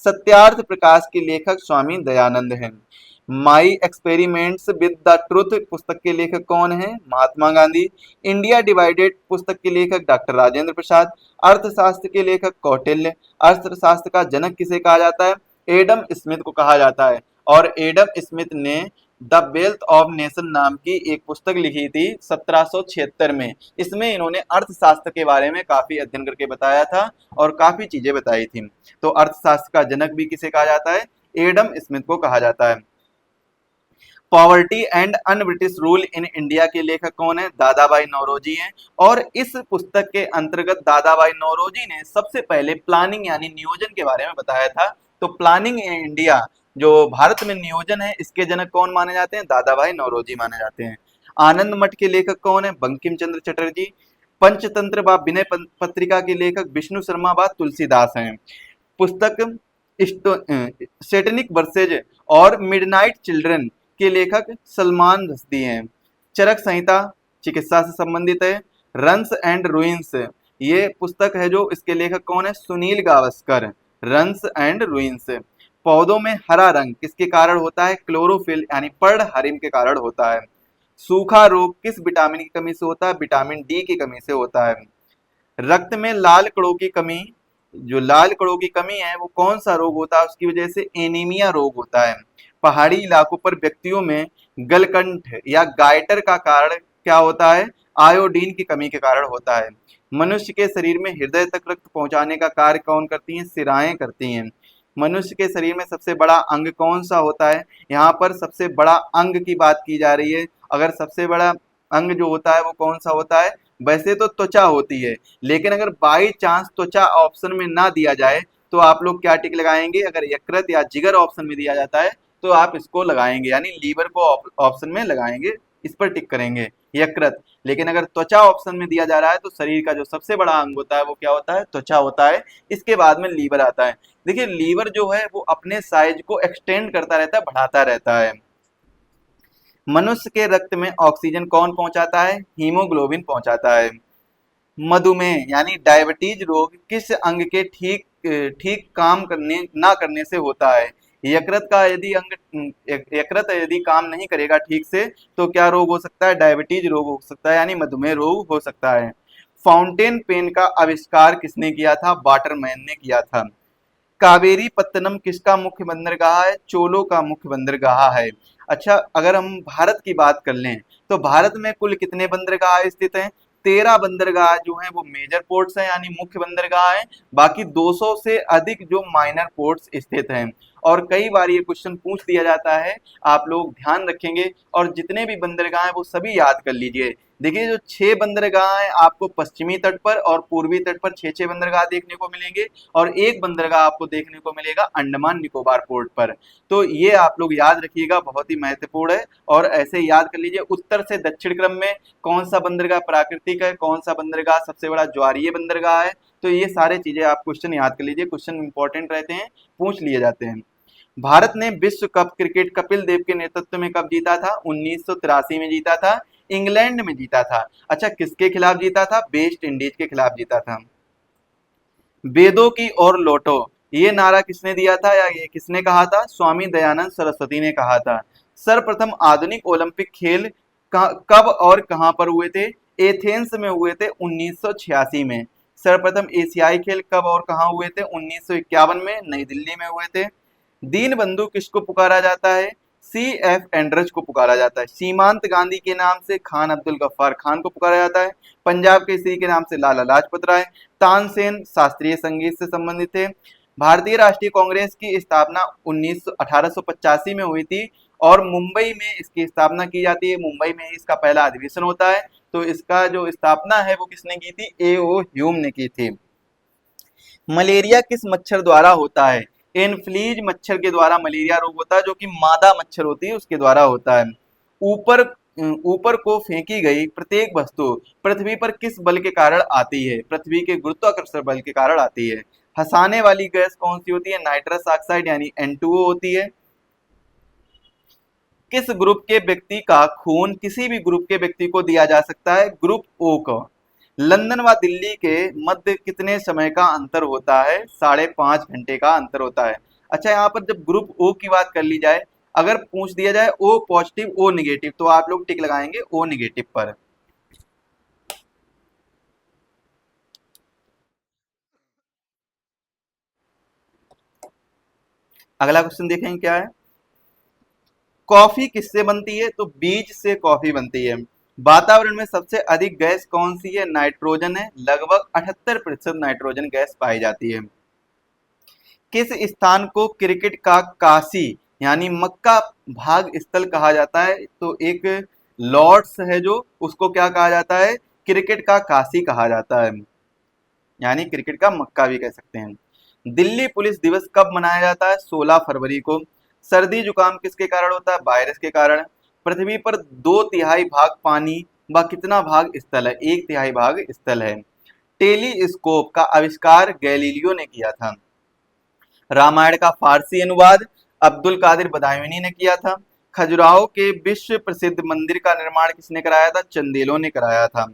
सत्यार्थ प्रकाश के लेखक स्वामी दयानंद हैं। My experiments with the truth पुस्तक के लेखक कौन है? महात्मा गांधी। इंडिया डिवाइडेड पुस्तक के लेखक डॉक्टर राजेंद्र प्रसाद। अर्थशास्त्र के लेखक कौटिल्य। अर्थशास्त्र का जनक किसे कहा जाता है? एडम स्मिथ को कहा जाता है। और एडम स्मिथ ने द वेल्थ ऑफ नेशन नाम की एक पुस्तक लिखी थी 1776 में। इसमें इन्होंने अर्थशास्त्र के बारे में काफी अध्ययन करके बताया था और काफी चीजें बताई थी। तो अर्थशास्त्र का जनक भी किसे कहा जाता है? एडम स्मिथ को कहा जाता है। Poverty and un British rule in India के लेखक कौन है? दादाभाई नौरोजी हैं। और इस पुस्तक के अंतर्गत दादाभाई नौरोजी ने सबसे पहले प्लानिंग यानी नियोजन के बारे में बताया था। तो प्लानिंग इन इंडिया, जो भारत में नियोजन है, इसके जनक कौन माने जाते हैं? दादाभाई नौरोजी माने जाते हैं। आनंद मठ के लेखक कौन है? बंकिम चंद्र चटर्जी। पंचतंत्र व विनय पत्रिका के लेखक विष्णु शर्मा व तुलसीदास हैं। पुस्तक सेटनिक वर्सेज और मिडनाइट चिल्ड्रन के लेखक सलमान रश्दी हैं। चरक संहिता चिकित्सा से संबंधित है। रन्स एंड रूइंस, ये पुस्तक है जो इसके लेखक कौन है? Sunil Gavaskar. Runs and ruins. पौधों में हरा रंग किसके कारण होता है? क्लोरोफिल यानी पर्णहरिम के कारण होता है। सूखा रोग किस विटामिन की कमी से होता है? विटामिन डी की कमी से होता है। रक्त में लाल कणों की कमी, जो लाल कणों की कमी है वो कौन सा रोग होता है? उसकी वजह से एनीमिया रोग होता है। पहाड़ी इलाकों पर व्यक्तियों में गलकंठ या गाइटर का कारण क्या होता है? आयोडीन की कमी के कारण होता है। मनुष्य के शरीर में हृदय तक रक्त पहुंचाने का कार्य कौन करती हैं? शिराएं करती हैं। मनुष्य के शरीर में सबसे बड़ा अंग कौन सा होता है? यहाँ पर सबसे बड़ा अंग की बात की जा रही है। अगर सबसे बड़ा अंग जो होता है वो कौन सा होता है? वैसे तो त्वचा होती है, लेकिन अगर बाई चांस त्वचा ऑप्शन में ना दिया जाए तो आप लोग क्या टिक लगाएंगे? अगर यकृत या जिगर ऑप्शन में दिया जाता है तो आप इसको लगाएंगे, यानी लीवर को ऑप्शन में लगाएंगे, इस पर टिक करेंगे, यकृत। लेकिन अगर त्वचा ऑप्शन में दिया जा रहा है तो शरीर का जो सबसे बड़ा अंग होता है वो क्या होता है, त्वचा होता है। इसके बाद में लीवर आता है। देखिए लीवर जो है वो अपने साइज को एक्सटेंड करता रहता है, बढ़ाता रहता है। मनुष्य के रक्त में ऑक्सीजन कौन पहुंचाता है, हीमोग्लोबिन पहुंचाता है। मधुमेह यानी डायबिटीज रोग किस अंग के ठीक ठीक काम करने ना करने से होता है। यकृत का यदि यकृत यदि काम नहीं करेगा ठीक से तो क्या रोग हो सकता है, डायबिटीज रोग हो सकता है, यानी मधुमेह रोग हो सकता है। फाउंटेन पेन का आविष्कार किसने किया था, वाटरमैन ने किया था। कावेरी पत्तनम किसका मुख्य बंदरगाह है, चोलों का मुख्य बंदरगाह है। अच्छा अगर हम भारत की बात कर लें तो भारत में कुल कितने बंदरगाह स्थित हैं, 13 बंदरगाह जो हैं वो मेजर पोर्ट्स हैं यानी मुख्य बंदरगाह हैं, बाकी 200 से अधिक जो माइनर पोर्ट्स स्थित हैं। और कई बार ये क्वेश्चन पूछ दिया जाता है, आप लोग ध्यान रखेंगे और जितने भी बंदरगाह हैं वो सभी याद कर लीजिए। देखिए जो 6 बंदरगाह हैं आपको पश्चिमी तट पर और पूर्वी तट पर 6 बंदरगाह देखने को मिलेंगे और एक बंदरगाह आपको देखने को मिलेगा अंडमान निकोबार पोर्ट पर। तो ये आप लोग याद रखिएगा, बहुत ही महत्वपूर्ण है। और ऐसे याद कर लीजिए उत्तर से दक्षिण क्रम में कौन सा बंदरगाह प्राकृतिक है, कौन सा बंदरगाह सबसे बड़ा ज्वारीय बंदरगाह है। तो ये सारे चीजें आप क्वेश्चन याद कर लीजिए, क्वेश्चन इंपॉर्टेंट रहते हैं, पूछ लिए जाते हैं। भारत ने विश्व कप क्रिकेट कपिल देव के नेतृत्व में कब जीता था, 1983 में जीता था, इंग्लैंड में जीता था। अच्छा किसके खिलाफ जीता था, वेस्ट इंडीज के खिलाफ जीता था। वेदों की ओर लौटो ये नारा किसने दिया था या ये किसने कहा था, स्वामी दयानंद सरस्वती ने कहा था। सर्वप्रथम आधुनिक ओलंपिक खेल कब और कहां पर हुए थे, एथेंस में हुए थे 1986 में। सर्वप्रथम एशियाई खेल कब और कहां हुए थे, 1951 में नई दिल्ली में हुए थे। दीन बंधु किसको पुकारा जाता है, सी एफ एंड्रज को पुकारा जाता है। सीमांत गांधी के नाम से खान अब्दुल गफ्फार खान को पुकारा जाता है। पंजाब केसरी के नाम से लाला लाजपत राय। तानसेन शास्त्रीय संगीत से संबंधित थे। भारतीय राष्ट्रीय कांग्रेस की स्थापना 1885 में हुई थी और मुंबई में इसकी स्थापना की जाती है, मुंबई में इसका पहला अधिवेशन होता है। तो इसका जो स्थापना है वो किसने की थी, ए.ओ. ह्यूम ने की थी। मलेरिया किस मच्छर द्वारा होता है, एनफ्लीज मच्छर के द्वारा मलेरिया रोग होता है, जो कि मादा मच्छर होती है उसके द्वारा होता है। ऊपर ऊपर को फेंकी गई प्रत्येक वस्तु पृथ्वी पर किस बल के कारण आती है, पृथ्वी के गुरुत्वाकर्षण बल के कारण आती है। हंसाने वाली गैस कौन सी होती है, नाइट्रस ऑक्साइड यानी N2O होती है। किस ग्रुप के व्यक्ति का खून किसी भी ग्रुप के व्यक्ति को दिया जा सकता है, ग्रुप ओ को। लंदन व दिल्ली के मध्य कितने समय का अंतर होता है, 5.5 घंटे का अंतर होता है। अच्छा यहाँ पर जब ग्रुप ओ की बात कर ली जाए, अगर पूछ दिया जाए ओ पॉजिटिव ओ निगेटिव तो आप लोग टिक लगाएंगे ओ निगेटिव पर। अगला क्वेश्चन देखेंगे क्या है, कॉफी किससे बनती है, तो बीज से कॉफी बनती है। वातावरण में सबसे अधिक गैस कौन सी है, नाइट्रोजन है, लगभग 78% नाइट्रोजन गैस पाई जाती है। किस स्थान को क्रिकेट का काशी यानी मक्का भाग स्थल कहा जाता है, तो एक लॉर्ड्स है जो उसको क्या कहा जाता है, क्रिकेट का काशी कहा जाता है, यानी क्रिकेट का मक्का भी कह सकते हैं। दिल्ली पुलिस दिवस कब मनाया जाता है, 16 फरवरी को। सर्दी जुकाम किसके कारण होता है, वायरस के कारण। पृथ्वी पर 2/3 भाग पानी व कितना भाग स्थल है, 1/3 भाग स्थल है। टेलीस्कोप का आविष्कार गैलीलियो ने किया था। रामायण का फारसी अनुवाद अब्दुल कादिर बदायूनी ने किया था। खजुराहो के विश्व प्रसिद्ध मंदिर का निर्माण किसने कराया था, चंदेलों ने कराया था।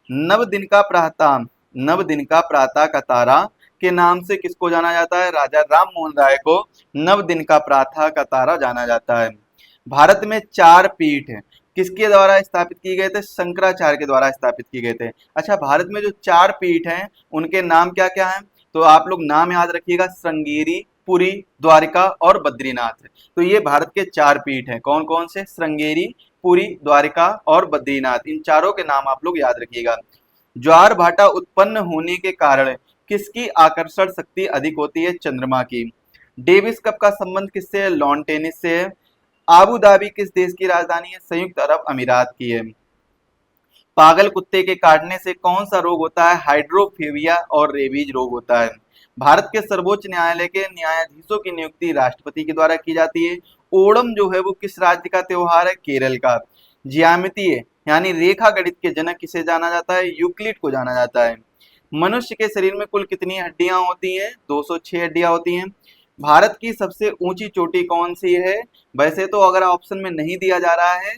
नव दिन का प्रातः का तारा के नाम से किसको जाना जाता है, राजा राम मोहन राय को नव दिन का प्रातः का तारा जाना जाता है। भारत में 4 पीठ किसके द्वारा स्थापित किए गए थे, शंकराचार्य के द्वारा स्थापित किए गए थे। अच्छा भारत में जो 4 पीठ हैं उनके नाम क्या क्या हैं, तो आप लोग नाम याद रखिएगा, श्रृंगेरी, पुरी, द्वारिका और बद्रीनाथ। तो ये भारत के 4 पीठ हैं, कौन कौन से, श्रृंगेरी, पुरी, द्वारिका और बद्रीनाथ, इन चारों के नाम आप लोग याद रखिएगा। ज्वार भाटा उत्पन्न होने के कारण किसकी आकर्षण शक्ति अधिक होती है, चंद्रमा की। डेविस कप का संबंध किससे है, लॉन टेनिस से है। आबू धाबी किस देश की राजधानी है, संयुक्त अरब अमीरात की है। पागल कुत्ते के काटने से कौन सा रोग होता है, हाइड्रोफेविया और रेबीज रोग होता है। भारत के सर्वोच्च न्यायालय के न्यायाधीशों की नियुक्ति राष्ट्रपति के द्वारा की जाती है। ओणम जो है वो किस राज्य का त्योहार है, केरल का। ज्यामितीय यानी रेखा गणित के जनक किसे जाना जाता है? यूक्लिड को जाना जाता है। मनुष्य के शरीर में कुल कितनी हड्डियां होती हैं? 206 हड्डियां होती हैं। भारत की सबसे ऊंची चोटी कौन सी है? वैसे तो अगर ऑप्शन में नहीं दिया जा रहा है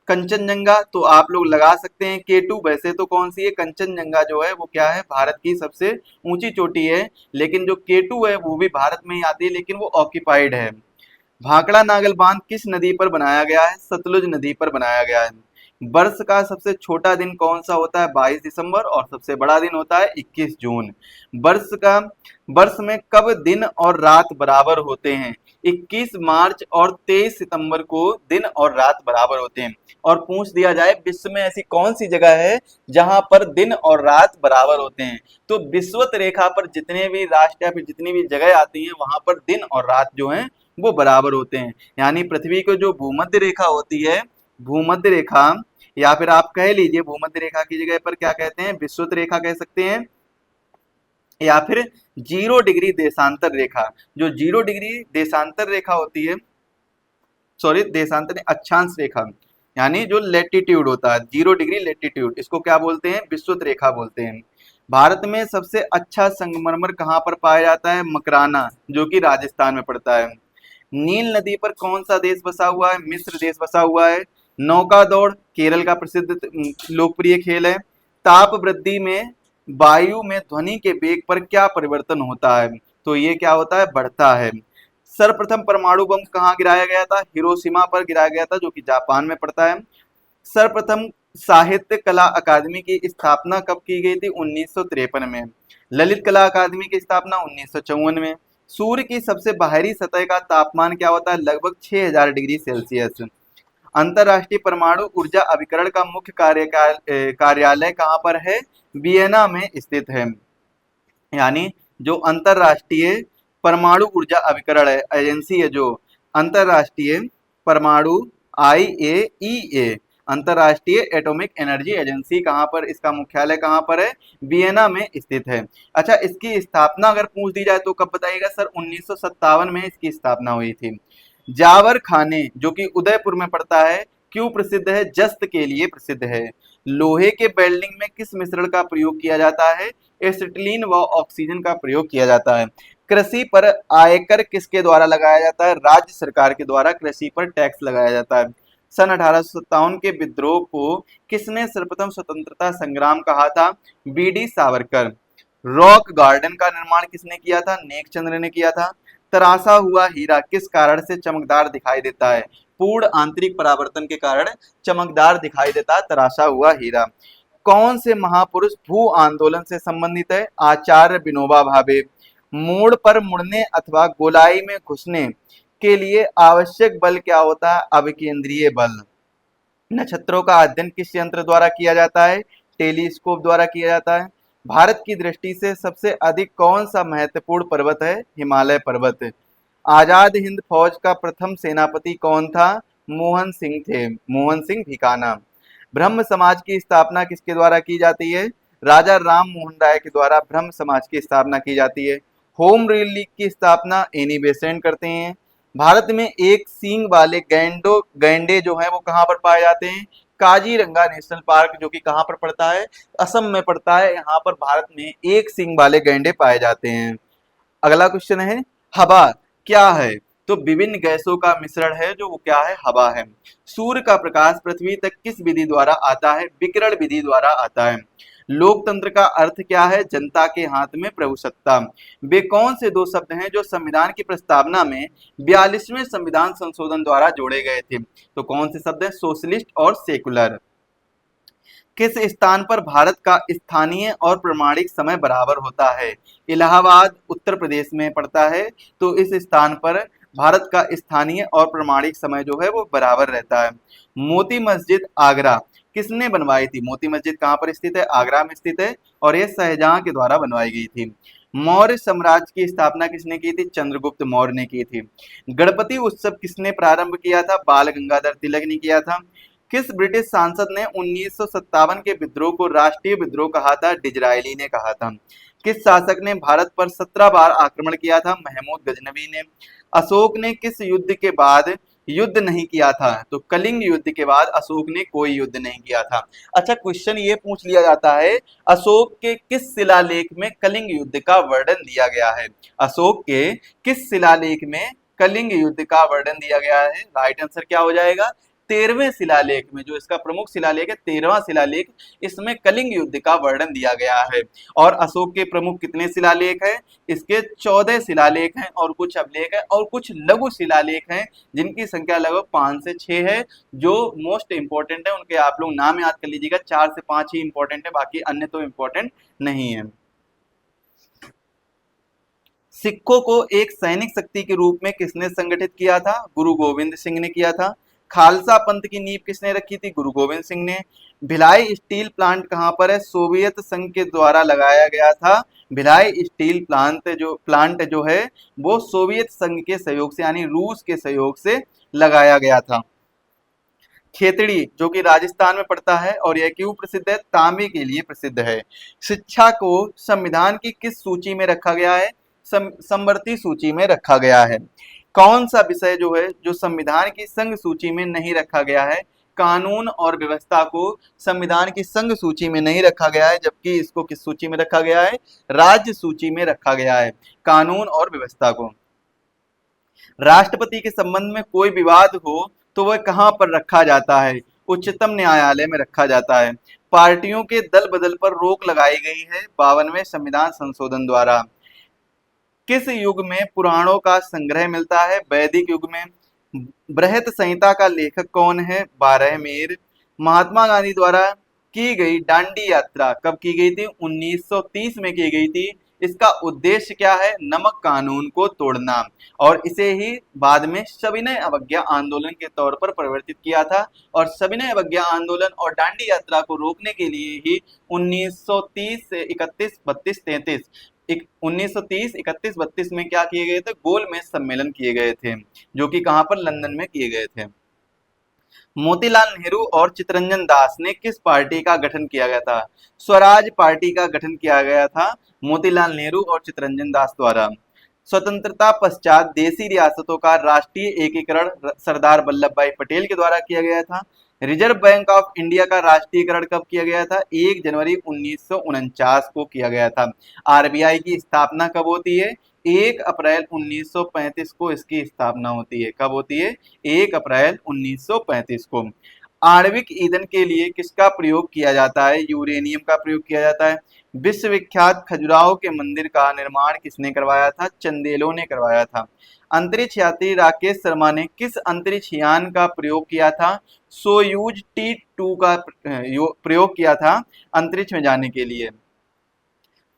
कंचनजंगा तो आप लोग लगा सकते हैं K2। वैसे तो कौन सी है? कंचनजंगा जो है वो क्या है? भारत की सबसे ऊंची चोटी है। लेकिन जो K2 है वो भी भारत में ही आती है, लेकिन वो ऑक्यूपाइड है। भाखड़ा नागल बांध किस नदी पर बनाया गया है? सतलुज नदी पर बनाया गया है। वर्ष का सबसे छोटा दिन कौन सा होता है? 22 दिसंबर। और सबसे बड़ा दिन होता है 21 जून। वर्ष में कब दिन और रात बराबर होते हैं? 21 मार्च और 23 सितंबर को दिन और रात बराबर होते हैं। और पूछ दिया जाए विश्व में ऐसी कौन सी जगह है जहां पर दिन और रात बराबर होते हैं, तो विषुवत रेखा पर जितने भी राष्ट्र या फिर जितनी भी जगह आती हैं वहां पर दिन और रात जो है वो बराबर होते हैं। यानी पृथ्वी को जो भूमध्य रेखा होती है, भूमध्य रेखा, या फिर आप कह लीजिए भूमध्य रेखा की जगह पर क्या कहते हैं? विषुवत रेखा कह सकते हैं, या फिर 0 डिग्री देशांतर रेखा। जो 0 डिग्री देशांतर रेखा होती है, सॉरी देशांतर अक्षांश रेखा, यानी जो लेटिट्यूड होता है 0 डिग्री लेटिट्यूड, इसको क्या बोलते हैं? विषुवत रेखा बोलते हैं। भारत में सबसे अच्छा संगमरमर कहाँ पर पाया जाता है? मकराना, जो कि राजस्थान में पड़ता है। नील नदी पर कौन सा देश बसा हुआ है? मिस्र देश बसा हुआ है। नौका दौड़ केरल का प्रसिद्ध लोकप्रिय खेल है। ताप वृद्धि में वायु में ध्वनि के वेग पर क्या परिवर्तन होता है? तो ये क्या होता है? बढ़ता है। सर्वप्रथम परमाणु बम कहाँ गिराया गया था? हिरोशिमा पर गिराया गया था, जो कि जापान में पड़ता है। सर्वप्रथम साहित्य कला अकादमी की स्थापना कब की गई थी? 1953 में। ललित कला अकादमी की स्थापना 1954 में। सूर्य की सबसे बाहरी सतह का तापमान क्या होता है? लगभग 6000 डिग्री सेल्सियस। अंतरराष्ट्रीय परमाणु ऊर्जा अभिकरण का मुख्य कार्यालय कहाँ पर है? वियना में स्थित है। यानी जो अंतरराष्ट्रीय परमाणु ऊर्जा अभिकरण है, एजेंसी है जो अंतरराष्ट्रीय परमाणु IAEA, अंतरराष्ट्रीय एटॉमिक एनर्जी एजेंसी, कहाँ पर इसका मुख्यालय कहाँ पर है? वियना में स्थित है। अच्छा, इसकी स्थापना अगर पूछ दी जाए तो कब बताइएगा सर? 1957 में इसकी स्थापना हुई थी। जावर खाने जो कि उदयपुर में पड़ता है क्यों प्रसिद्ध है? जस्त के लिए प्रसिद्ध है। लोहे के वेल्डिंग में किस मिश्रण का प्रयोग किया जाता है? एसिटिलीन व ऑक्सीजन का प्रयोग किया जाता है। कृषि पर आयकर किसके द्वारा लगाया जाता है? राज्य सरकार के द्वारा कृषि पर टैक्स लगाया जाता है। सन 1857 के विद्रोह को किसने सर्वप्रथम स्वतंत्रता संग्राम कहा था? BD सावरकर। रॉक गार्डन का निर्माण किसने किया था? नेकचंद्र ने किया था। तराशा हुआ हीरा किस कारण से चमकदार दिखाई देता है? पूर्ण आंतरिक परावर्तन के कारण चमकदार दिखाई देता है तराशा हुआ हीरा। कौन से महापुरुष भू आंदोलन से संबंधित है? आचार्य विनोबा भावे। मोड़ पर मुड़ने अथवा गोलाई में घुसने के लिए आवश्यक बल क्या होता है? अभिकेंद्रीय बल। नक्षत्रों का अध्ययन किस यंत्र द्वारा किया जाता है? टेलीस्कोप द्वारा किया जाता है। भारत की दृष्टि से सबसे अधिक कौन सा महत्वपूर्ण पर्वत है? हिमालय पर्वत। आजाद हिंद फौज का प्रथम सेनापति कौन था? मोहन सिंह थे, मोहन सिंह भिकाना। ब्रह्म समाज की स्थापना किसके द्वारा की जाती है? राजा राम मोहन राय के द्वारा ब्रह्म समाज की स्थापना की जाती है। होम रूल लीग की स्थापना एनी बेसेंट करते हैं। भारत में एक सींग वाले गैंडे जो हैं वो कहाँ पर पाए जाते हैं? काजीरंगा नेशनल पार्क, जो कि कहाँ पर पड़ता है? असम में पड़ता है। यहाँ पर भारत में एक सींग वाले गैंडे पाए जाते हैं। अगला क्वेश्चन है, हवा क्या है? तो विभिन्न गैसों का मिश्रण है जो वो क्या है? हवा है। सूर्य का प्रकाश पृथ्वी तक किस विधि द्वारा आता है? विकिरण विधि द्वारा आता है। लोकतंत्र का अर्थ क्या है? जनता के हाथ में प्रभुसत्ता। वे कौन से दो शब्द हैं जो संविधान की प्रस्तावना में 42वें संविधान संशोधन द्वारा जोड़े गए थे? तो कौन से शब्द हैं? सोशलिस्ट और सेकुलर। किस स्थान पर भारत का स्थानीय और प्रमाणिक समय बराबर होता है? इलाहाबाद उत्तर प्रदेश में पड़ता है। तो इस स्थान पर भारत का स्थानीय और प्रमाणिक समय जो है वो बराबर रहता है। मोती मस्जिद आगरा किसने बनवाई थी? मोती मस्जिद कहाँ पर स्थित है? आगरा में स्थित है, और यह शाहजहां के द्वारा बनवाई गई थी। मौर्य साम्राज्य की स्थापना किसने की थी? चंद्रगुप्त मौर्य ने की थी। गणपति उत्सव किसने प्रारंभ किया था? बाल गंगाधर तिलक ने किया था। किस ब्रिटिश सांसद ने 1957 के विद्रोह को राष्ट्रीय विद्रोह कहा था? डिजरायली ने कहा था। किस शासक ने भारत पर 17 बार आक्रमण किया था? महमूद गजनवी ने। अशोक ने किस युद्ध के बाद युद्ध नहीं किया था? तो कलिंग युद्ध के बाद अशोक ने कोई युद्ध नहीं किया था। अच्छा, क्वेश्चन ये पूछ लिया जाता है, अशोक के किस शिलालेख में कलिंग युद्ध का वर्णन दिया गया है? अशोक के किस शिलालेख में कलिंग युद्ध का वर्णन दिया गया है? राइट आंसर क्या हो जाएगा? 13वें शिलालेख में, जो इसका प्रमुख शिलालेख है 13वां शिलालेख, इसमें कलिंग युद्ध का वर्णन दिया गया है। और अशोक के प्रमुख कितने शिलालेख हैं? इसके 14 शिलालेख हैं और कुछ अभिलेख हैं और कुछ लघु शिलालेख हैं जिनकी संख्या लगभग 5 से 6 है। जो मोस्ट इंपॉर्टेंट है उनके आप लोग नाम याद कर लीजिएगा, 4 से 5 ही इंपॉर्टेंट है, बाकी अन्य तो इंपॉर्टेंट नहीं है। सिखों को एक सैनिक शक्ति के रूप में किसने संगठित किया था? गुरु गोविंद सिंह ने किया था। खालसा पंथ की नींव किसने रखी थी? गुरु गोविंद सिंह ने। भिलाई स्टील प्लांट कहां पर है? सोवियत संघ के द्वारा लगाया गया था। भिलाई स्टील प्लांट जो है वो सोवियत संघ के सहयोग से यानी रूस के सहयोग से लगाया गया था। खेतड़ी जो कि राजस्थान में पड़ता है और यह क्यों प्रसिद्ध है? तांबे के लिए प्रसिद्ध है। शिक्षा को संविधान की किस सूची में रखा गया है? समवर्ती सूची में रखा गया है। कौन सा विषय जो है जो संविधान की संघ सूची में नहीं रखा गया है? कानून और व्यवस्था को संविधान की संघ सूची में नहीं रखा गया है, जबकि इसको किस सूची में रखा गया है? राज्य सूची में रखा गया है कानून और व्यवस्था को। राष्ट्रपति के संबंध में कोई विवाद हो तो वह कहां पर रखा जाता है? उच्चतम न्यायालय में रखा जाता है। पार्टियों के दल बदल पर रोक लगाई गई है 52वें संविधान संशोधन द्वारा। किस युग में पुराणों का संग्रह मिलता है? वैदिक युग में। बृहत संहिता का लेखक कौन है? बारहमीर। महात्मा गांधी द्वारा की गई दांडी यात्रा कब की गई थी? 1930 में की गई थी। इसका उद्देश्य क्या है? नमक कानून को तोड़ना, और इसे ही बाद में सविनय अवज्ञा आंदोलन के तौर पर परिवर्तित किया था। और सविनय अवज्ञा आंदोलन और दांडी यात्रा को रोकने के लिए ही 1930 से 31, 32, 33 1930, 31, 32 में क्या किए गए थे? गोलमेज सम्मेलन किए गए थे, जो कि कहां पर? लंदन में किए गए थे। मोतीलाल नेहरू और चित्तरंजन दास ने किस पार्टी का गठन किया गया था? स्वराज पार्टी का गठन किया गया था मोतीलाल नेहरू और चित्तरंजन दास द्वारा। स्वतंत्रता पश्चात देशी रियासतों का राष्ट्रीय एकीकरण सरदार वल्लभ भाई पटेल के द्वारा किया गया था। रिजर्व बैंक ऑफ इंडिया का राष्ट्रीयकरण कब किया गया था? 1 जनवरी 1949 को किया गया था। आरबीआई की स्थापना कब होती है? 1 अप्रैल 1935 को इसकी स्थापना होती है। कब होती है? 1 अप्रैल 1935 को। आणविक ईंधन के लिए किसका प्रयोग किया जाता है? यूरेनियम का प्रयोग किया जाता है। विश्वविख्यात खजुराहो के मंदिर का निर्माण किसने करवाया था? चंदेलों ने करवाया था। अंतरिक्ष यात्री राकेश शर्मा ने किस अंतरिक्ष यान का प्रयोग किया था? सोयूज T2 का प्रयोग किया था अंतरिक्ष में जाने के लिए।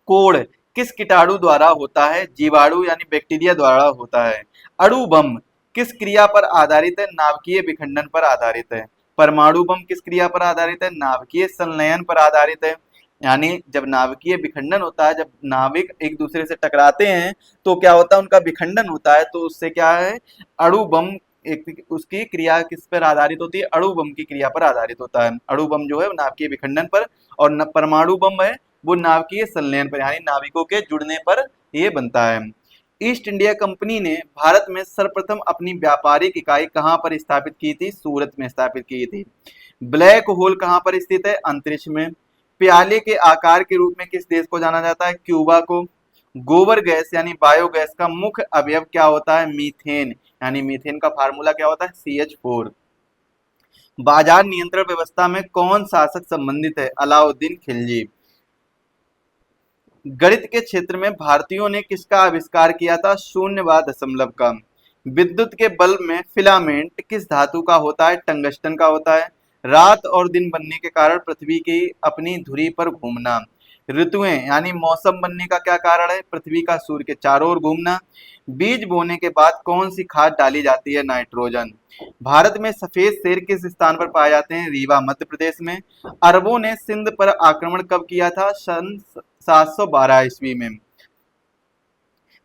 कोड़ किस कीटाणु द्वारा होता है? जीवाणु यानी बैक्टीरिया द्वारा होता है। अणु बम किस क्रिया पर आधारित है? नाभिकीय विखंडन पर आधारित है। परमाणु बम किस क्रिया पर आधारित है? नाभिकीय संलयन पर आधारित है। यानी जब नाभिकीय विखंडन होता है, जब नाविक एक दूसरे से टकराते हैं तो क्या होता है? उनका विखंडन होता है, तो उससे क्या है? अणु बम उसकी क्रिया किस पर आधारित होती है? अणु बम की क्रिया पर आधारित होता है। अणु बम जो है नाभिकीय विखंडन पर, और परमाणु बम है वो नाभिकीय संलयन पर यानी नाविकों के जुड़ने पर ये बनता है। ईस्ट इंडिया कंपनी ने भारत में सर्वप्रथम अपनी व्यापारिक इकाई कहां पर स्थापित की थी? सूरत में स्थापित की थी। ब्लैक होल कहां पर स्थित है? अंतरिक्ष में। प्याले के आकार के रूप में किस देश को जाना जाता है? क्यूबा को। गोबर गैस यानी बायोगैस का मुख्य अवयव क्या होता है? मीथेन, यानी मीथेन का फार्मूला क्या होता है? CH4। बाजार नियंत्रण व्यवस्था में कौन शासक संबंधित है? अलाउद्दीन खिलजी। गणित के क्षेत्र में भारतीयों ने किसका आविष्कार किया था? शून्यवाद दशमलव का। विद्युत के बल्ब में फिलामेंट किस धातु का होता है? टंगस्टन का होता है। रात और दिन बनने के कारण पृथ्वी की अपनी धुरी पर घूमना। ऋतुएं यानी मौसम बनने का क्या कारण है? पृथ्वी का सूर्य के चारों ओर घूमना। बीज बोने के बाद कौन सी खाद डाली जाती है? नाइट्रोजन। भारत में सफेद शेर किस स्थान पर पाए जाते हैं? रीवा मध्य प्रदेश में। अरबों ने सिंध पर आक्रमण कब किया था? सन 712 ईस्वी में।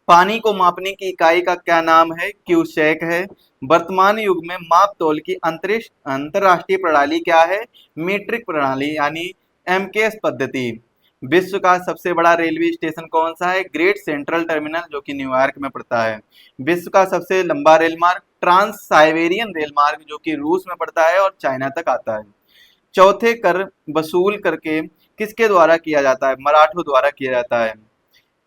पानी को मापने की इकाई का क्या नाम है? क्यूसेक है। वर्तमान युग में माप तोल की अंतरराष्ट्रीय प्रणाली क्या है? मीट्रिक प्रणाली यानी MKS पद्धति। विश्व का सबसे बड़ा रेलवे स्टेशन कौन सा है? ग्रेट सेंट्रल टर्मिनल, जो कि न्यूयॉर्क में पड़ता है। विश्व का सबसे लंबा रेल मार्ग ट्रांस साइबेरियन रेल मार्ग जो कि रूस में पड़ता है और चाइना तक आता है। चौथे, कर वसूल करके किसके द्वारा किया जाता है? मराठों द्वारा किया जाता है।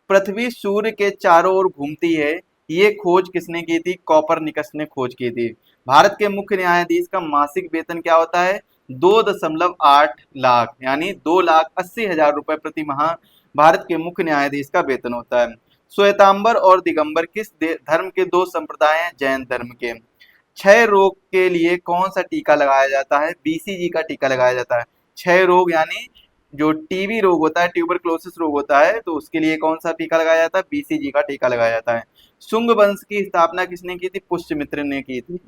पृथ्वी सूर्य के चारों ओर घूमती है, ये खोज किसने की थी? कॉपरनिकस ने खोज की थी। भारत के मुख्य न्यायाधीश का मासिक वेतन क्या होता है? 2.8 लाख यानी 2,80,000 रुपए प्रति माह भारत के मुख्य न्यायाधीश का वेतन होता है। श्वेतांबर और दिगंबर किस धर्म के दो संप्रदाय हैं? जैन धर्म के। क्षय रोग के लिए कौन सा टीका लगाया जाता है? बीसीजी का टीका लगाया जाता है। क्षय रोग यानी जो टीबी रोग होता है, ट्यूबरक्लोसिस रोग होता है, तो उसके लिए कौन सा टीका लगाया जाता है? बीसीजी का टीका लगाया जाता है। शुंग वंश की स्थापना किसने की थी? पुष्यमित्र ने की थी।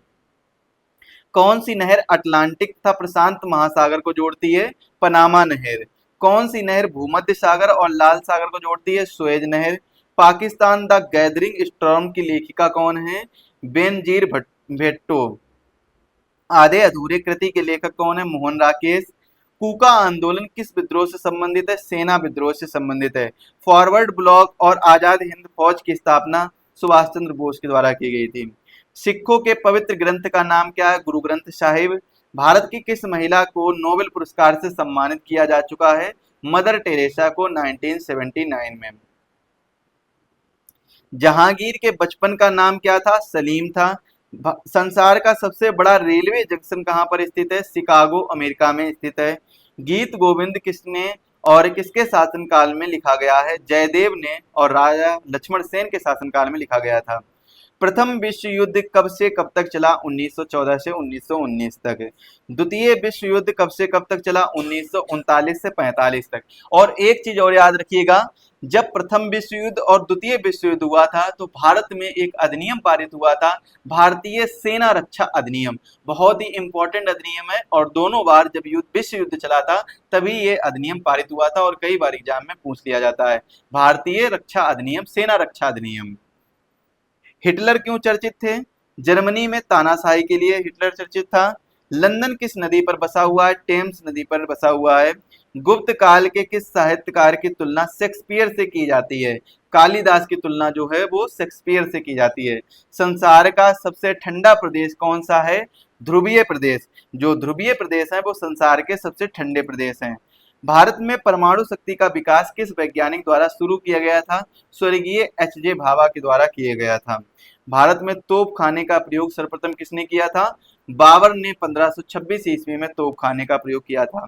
कौन सी नहर अटलांटिक तथा प्रशांत महासागर को जोड़ती है? पनामा नहर। कौन सी नहर भूमध्य सागर और लाल सागर को जोड़ती है? सुएज नहर। पाकिस्तान द गैदरिंग स्टॉर्म की लेखिका कौन है? बेनजीर भुट्टो। आधे अधूरे कृति के लेखक कौन है? मोहन राकेश। कूका आंदोलन किस विद्रोह से संबंधित है? सेना विद्रोह से संबंधित है। फॉरवर्ड ब्लॉक और आजाद हिंद फौज की स्थापना सुभाष चंद्र बोस के द्वारा की गई थी। सिखों के पवित्र ग्रंथ का नाम क्या है? गुरु ग्रंथ साहिब। भारत की किस महिला को नोबेल पुरस्कार से सम्मानित किया जा चुका है? मदर टेरेसा को 1979 में। जहांगीर के बचपन का नाम क्या था? सलीम था। संसार का सबसे बड़ा रेलवे जंक्शन कहाँ पर स्थित है? शिकागो अमेरिका में स्थित है। गीत गोविंद किसने और किसके शासनकाल में लिखा गया है? जयदेव ने और राजा लक्ष्मण सेन के शासनकाल में लिखा गया था। प्रथम विश्व युद्ध कब से कब तक चला? 1914 से 1919 तक। द्वितीय विश्व युद्ध कब से कब तक चला? 1939 से 45 तक। और एक चीज और याद रखिएगा, जब प्रथम विश्व युद्ध और द्वितीय विश्व युद्ध हुआ था तो भारत में एक अधिनियम पारित हुआ था, भारतीय सेना रक्षा अधिनियम। बहुत ही इंपॉर्टेंट अधिनियम है और दोनों बार जब विश्व युद्ध चला था तभी ये अधिनियम पारित हुआ था और कई बार एग्जाम में पूछ लिया जाता है। भारतीय रक्षा अधिनियम, सेना रक्षा अधिनियम। हिटलर क्यों चर्चित थे? जर्मनी में तानाशाही के लिए हिटलर चर्चित था। लंदन किस नदी पर बसा हुआ है? टेम्स नदी पर बसा हुआ है। गुप्त काल के किस साहित्यकार की तुलना शेक्सपियर से की जाती है? कालिदास की तुलना जो है वो शेक्सपियर से की जाती है। संसार का सबसे ठंडा प्रदेश कौन सा है? ध्रुवीय प्रदेश। जो ध्रुवीय प्रदेश है वो संसार के सबसे ठंडे प्रदेश हैं। भारत में परमाणु शक्ति का विकास किस वैज्ञानिक द्वारा शुरू किया गया था? स्वर्गीय एच.जे. भाभा के द्वारा किया गया था। भारत में तोप खाने का प्रयोग सर्वप्रथम किसने किया था? बाबर ने 1526 ईस्वी में तोप खाने का प्रयोग किया था।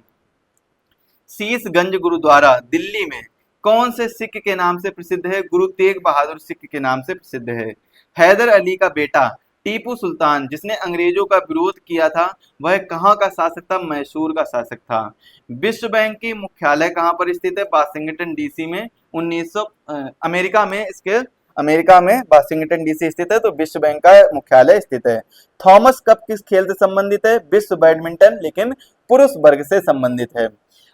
शीशगंज गुरुद्वारा दिल्ली में कौन से सिख के नाम से प्रसिद्ध है? गुरु तेग बहादुर सिख के नाम से प्रसिद्ध है। हैदर अली का बेटा टीपू सुल्तान जिसने अंग्रेजों का विरोध किया था वह कहाँ का शासक था? मैसूर का शासक था। विश्व बैंक की मुख्यालय कहाँ पर स्थित है? वाशिंगटन डीसी में। अमेरिका में वाशिंगटन डीसी स्थित है, तो विश्व बैंक का मुख्यालय स्थित है। थॉमस कप किस खेल से संबंधित है? विश्व बैडमिंटन, लेकिन पुरुष वर्ग से संबंधित है।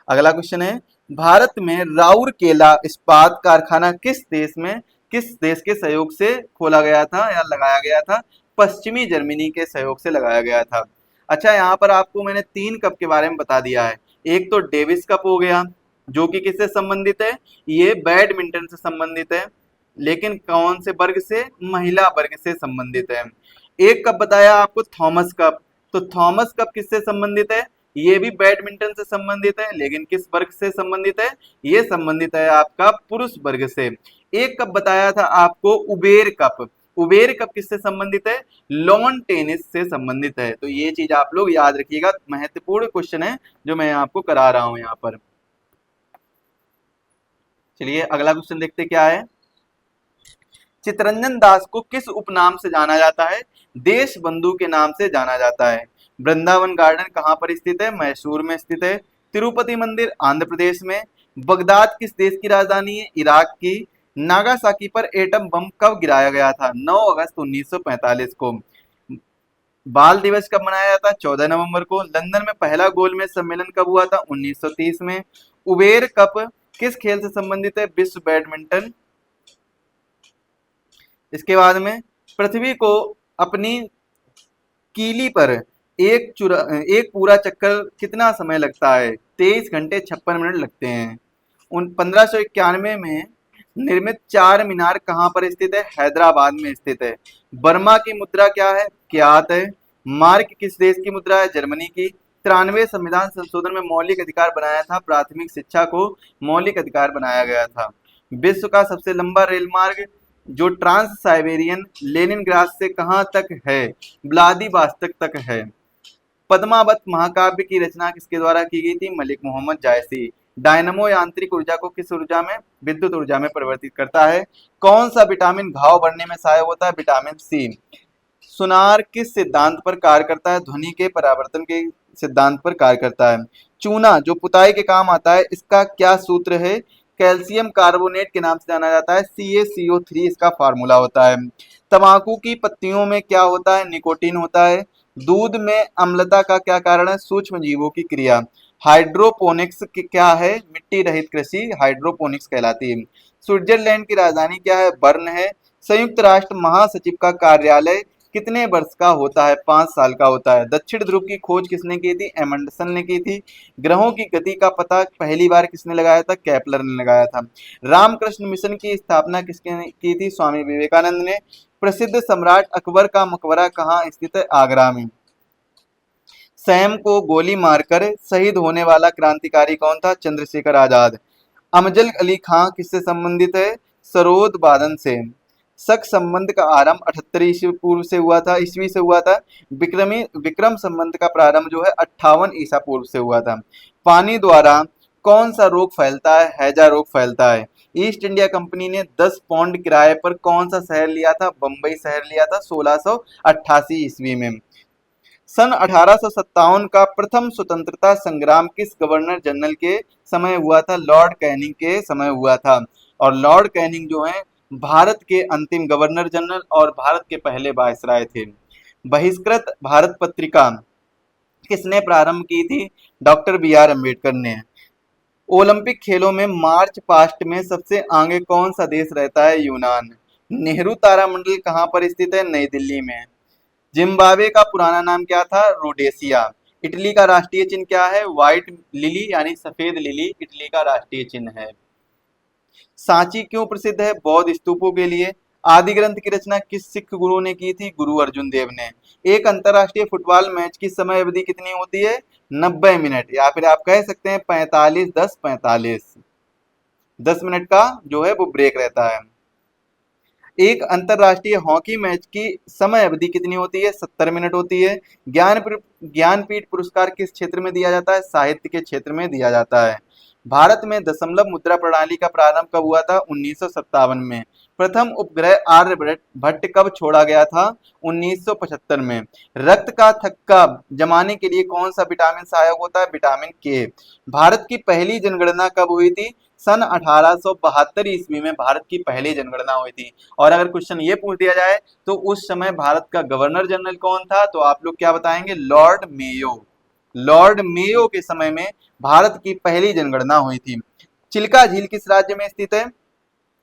अगला क्वेश्चन है, भारत में राउरकेला इस्पात कारखाना किस देश के सहयोग से खोला गया था या लगाया गया था? पश्चिमी जर्मनी के सहयोग से लगाया गया था। अच्छा, यहाँ पर आपको मैंने 3 कप के बारे में बता दिया है। एक तो डेविस कप हो गया जो कि किससे संबंधित है? ये बैडमिंटन से संबंधित है, लेकिन कौन से वर्ग से? महिला वर्ग से संबंधित है। एक कप बताया आपको थॉमस कप, तो थॉमस कप किससे संबंधित है? ये भी बैडमिंटन से संबंधित है, लेकिन किस वर्ग से संबंधित है? ये संबंधित है आपका पुरुष वर्ग से। एक कप बताया था आपको उबेर कप, उबेर कप किससे संबंधित है? लॉन टेनिस से संबंधित है। तो ये चीज आप लोग याद रखिएगा, महत्वपूर्ण क्वेश्चन है जो मैं आपको करा रहा हूं यहाँ पर। चलिए अगला क्वेश्चन देखते क्या है। चितरंजन दास को किस उपनाम से जाना जाता है? देश बंधु के नाम से जाना जाता है। वृंदावन गार्डन कहाँ पर स्थित है? मैसूर में स्थित है। तिरुपति मंदिर आंध्र प्रदेश में। बगदाद किस देश की राजधानी है? इराक की। नागासाकी पर एटम बम कब गिराया गया था? 9 अगस्त 1945 को। बाल दिवस कब मनाया जाता है? 14 नवंबर को। लंदन में पहला गोलमेज सम्मेलन कब हुआ था? 1930 में। उबेर कप किस खेल से संबंधित है? विश्व बैडमिंटन। इसके बाद में पृथ्वी को अपनी कीली पर एक पूरा चक्कर कितना समय लगता है? 23 घंटे 56 मिनट लगते हैं। 1591 में निर्मित चार मीनार कहाँ पर स्थित है? हैदराबाद में स्थित है। बर्मा की मुद्रा क्या है? क्यात है। मार्क किस देश की मुद्रा है? जर्मनी की। 93 संविधान संशोधन में मौलिक अधिकार बनाया था, प्राथमिक शिक्षा को मौलिक अधिकार बनाया गया था। विश्व का सबसे लंबा रेल मार्ग जो ट्रांस साइबेरियन लेनिनग्राड से कहाँ तक है? व्लादिवास्तक तक है। पद्मावत महाकाव्य की रचना किसके द्वारा की गई थी? मलिक मोहम्मद जायसी। डायनमो यांत्रिक ऊर्जा को किस ऊर्जा में? विद्युत ऊर्जा में परिवर्तित करता है। कौन सा विटामिन घाव बढ़ने में सहायक होता है? Vitamin C. सुनार किस सिद्धांत पर कार्य करता है? ध्वनि के परावर्तन के सिद्धांत पर कार्य करता है। चूना जो पुताई के काम आता है, इसका क्या सूत्र है? कैल्शियम कार्बोनेट के नाम से जाना जाता है। CaCO3 इसका फार्मूला होता है। तंबाकू की पत्तियों में क्या होता है? निकोटीन होता है। दूध में अम्लता का क्या कारण है? सूक्ष्म जीवों की क्रिया। हाइड्रोपोनिक्स क्या है? मिट्टी रहित कृषि हाइड्रोपोनिक्स कहलाती है। स्विट्जरलैंड की राजधानी क्या है? बर्न है। संयुक्त राष्ट्र महासचिव का कार्यालय कितने वर्ष का होता है? 5 साल का होता है। दक्षिण ध्रुव की खोज किसने की थी? एमंडसन ने की थी। ग्रहों की गति का पता पहली बार किसने लगाया था? केपलर ने लगाया था। रामकृष्ण मिशन की स्थापना किसने की थी? स्वामी विवेकानंद ने। प्रसिद्ध सम्राट अकबर का मकबरा कहाँ स्थित है? आगरा में। सैम को गोली मारकर शहीद होने वाला क्रांतिकारी कौन था? चंद्रशेखर आजाद। अमजद अली खां किससे संबंधित है? सरोद बादन से। शक संबंध का आरंभ 78 ईस्वी पूर्व से हुआ था, ईस्वी से हुआ था। विक्रम संबंध का प्रारंभ जो है 58 ईसा पूर्व से हुआ था। पानी द्वारा कौन सा रोग फैलता है? हैजा रोग फैलता है। ईस्ट इंडिया कंपनी ने 10 पाउंड किराए पर कौन सा शहर लिया था? बंबई शहर लिया था 1688 ईस्वी में। सन 1857 का प्रथम स्वतंत्रता संग्राम किस गवर्नर जनरल के समय हुआ था? लॉर्ड कैनिंग के समय हुआ था। और लॉर्ड कैनिंग जो है भारत के अंतिम गवर्नर जनरल और भारत के पहले वायसराय थे। बहिष्कृत भारत पत्रिका किसने प्रारंभ की थी? डॉक्टर BR अम्बेडकर ने। ओलंपिक खेलों में मार्च पास्ट में सबसे आगे कौन सा देश रहता है? यूनान। नेहरू तारामंडल कहाँ पर स्थित है? नई दिल्ली में। जिम्बाब्वे का पुराना नाम क्या था? रोडेशिया। इटली का राष्ट्रीय चिन्ह क्या है? व्हाइट लिली यानी सफेद लिली इटली का राष्ट्रीय चिन्ह है। सांची क्यों प्रसिद्ध है? बौद्ध स्तूपों के लिए। आदि ग्रंथ की रचना किस सिख गुरु ने की थी? गुरु अर्जुन देव ने। एक अंतरराष्ट्रीय फुटबॉल मैच की समय अवधि कितनी होती है? 90 मिनट, या फिर आप कह सकते हैं 45-10-45। 10 मिनट का जो है वो ब्रेक रहता है। एक अंतरराष्ट्रीय हॉकी मैच की समय अवधि कितनी होती है? 70 मिनट होती है। ज्ञानपीठ पुरस्कार किस क्षेत्र में दिया जाता है? साहित्य के क्षेत्र में दिया जाता है। भारत में दशमलव मुद्रा प्रणाली का प्रारंभ कब हुआ था? 1957 में। प्रथम उपग्रह आर्यभट्ट कब छोड़ा गया था? 1975 में। रक्त का थक्का जमाने के लिए कौन सा विटामिन सहायक होता है? विटामिन के। भारत की पहली जनगणना कब हुई थी? सन 1872 ईस्वी में भारत की पहली जनगणना हुई थी। और अगर क्वेश्चन ये पूछ दिया जाए तो उस समय भारत का गवर्नर जनरल कौन था, तो आप लोग क्या बताएंगे? Lord Mayo. लॉर्ड मेयो के समय में भारत की पहली जनगणना हुई थी। चिल्का झील किस राज्य में स्थित है?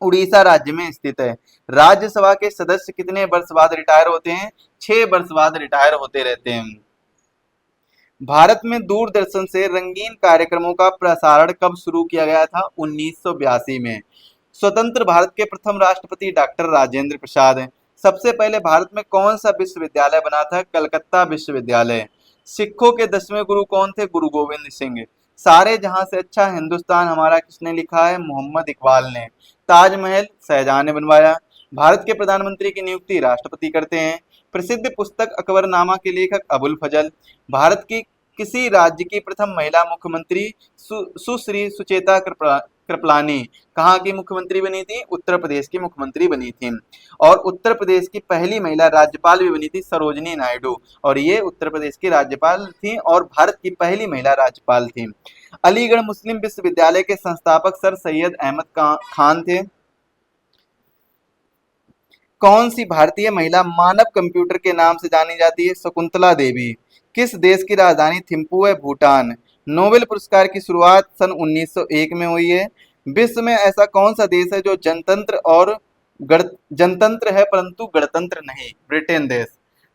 उड़ीसा राज्य में स्थित है। राज्यसभा के सदस्य कितने वर्ष बाद रिटायर होते हैं? 6 वर्ष बाद रिटायर होते रहते हैं। भारत में दूरदर्शन से रंगीन कार्यक्रमों का प्रसारण कब शुरू किया गया था? 1982 में। स्वतंत्र भारत के प्रथम राष्ट्रपति डॉक्टर राजेंद्र प्रसाद हैं। सबसे पहले भारत में कौन सा विश्वविद्यालय बना था? कलकत्ता विश्वविद्यालय। सिखों के 10वें गुरु कौन थे? गुरु गोविंद सिंह। सारे जहां से अच्छा हिंदुस्तान हमारा किसने लिखा है? मोहम्मद इकबाल ने। ताजमहल शाहजहां ने बनवाया। भारत के प्रधानमंत्री की नियुक्ति राष्ट्रपति करते हैं। प्रसिद्ध पुस्तक अकबरनामा के लेखक अबुल फजल। भारत की किसी राज्य की प्रथम महिला मुख्यमंत्री सुश्री सुचेता कृपलानी कहाँ की मुख्यमंत्री बनी थी? उत्तर प्रदेश की मुख्यमंत्री बनी थी। और उत्तर प्रदेश की पहली महिला राज्यपाल भी बनी थी सरोजनी नायडू, और ये उत्तर प्रदेश की राज्यपाल थी और भारत की पहली महिला राज्यपाल थी। अलीगढ़ मुस्लिम विश्वविद्यालय के संस्थापक सर सैयद अहमद खान थे। कौन सी भारतीय महिला मानव कंप्यूटर के नाम से जानी जाती है? शकुंतला देवी। किस देश की राजधानी थिम्पू है? भूटान। नोबेल पुरस्कार की शुरुआत सन 1901 में हुई है। विश्व में ऐसा कौन सा देश है जो जनतंत्र है परंतु गणतंत्र नहीं? ब्रिटेन देश।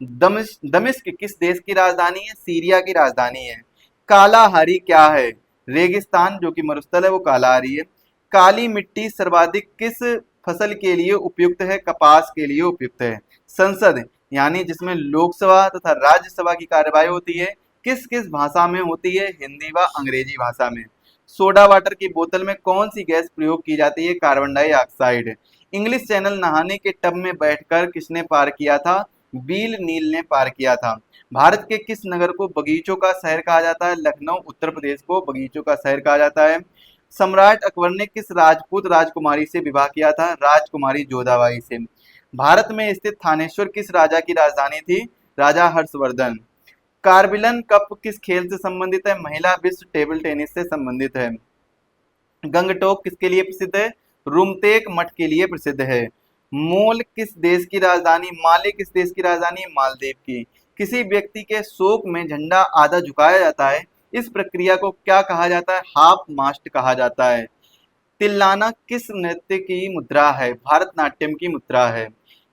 दमिश्क किस देश की राजधानी है? सीरिया की राजधानी है। कालाहारी क्या है? रेगिस्तान जो कि मरुस्थल है वो कालाहारी है। काली मिट्टी सर्वाधिक किस फसल के लिए उपयुक्त है? कपास के लिए उपयुक्त है। संसद यानी जिसमें लोकसभा तथा राज्यसभा की कार्यवाही होती है, किस किस भाषा में होती है? हिंदी व अंग्रेजी भाषा में। सोडा वाटर की बोतल में कौन सी गैस प्रयोग की जाती है? Carbon dioxide. इंग्लिश चैनल नहाने के टब में बैठकर किसने पार किया था? बील नील ने पार किया था। भारत के किस नगर को बगीचों का शहर कहा जाता है? लखनऊ उत्तर प्रदेश को बगीचों का शहर कहा जाता है। सम्राट अकबर ने किस राजपूत राजकुमारी से विवाह किया था? राजकुमारी जोधाबाई से। भारत में स्थित थानेश्वर किस राजा की राजधानी थी? राजा हर्षवर्धन। कार्बिलन कप किस खेल से संबंधित है? महिला विश्व टेबल टेनिस से संबंधित है। गंगटोक किसके लिए प्रसिद्ध है? रुमतेक मठ के लिए प्रसिद्ध है। मोल किस देश की राजधानी? माले किस देश की राजधानी? मालदीव की। किसी व्यक्ति के शोक में झंडा आधा झुकाया जाता है, इस प्रक्रिया को क्या कहा जाता है? हाफ मास्ट कहा जाता है। तिल्लाना किस नृत्य की मुद्रा है? भारतनाट्यम की मुद्रा है।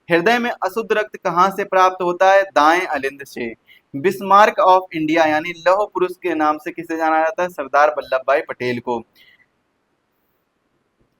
हृदय में अशुद्ध रक्त कहाँ से प्राप्त होता है? दाएं अलिंद से। बिस्मार्क ऑफ इंडिया यानी लौह पुरुष के नाम से किसे जाना जाता है? सरदार वल्लभ भाई पटेल को।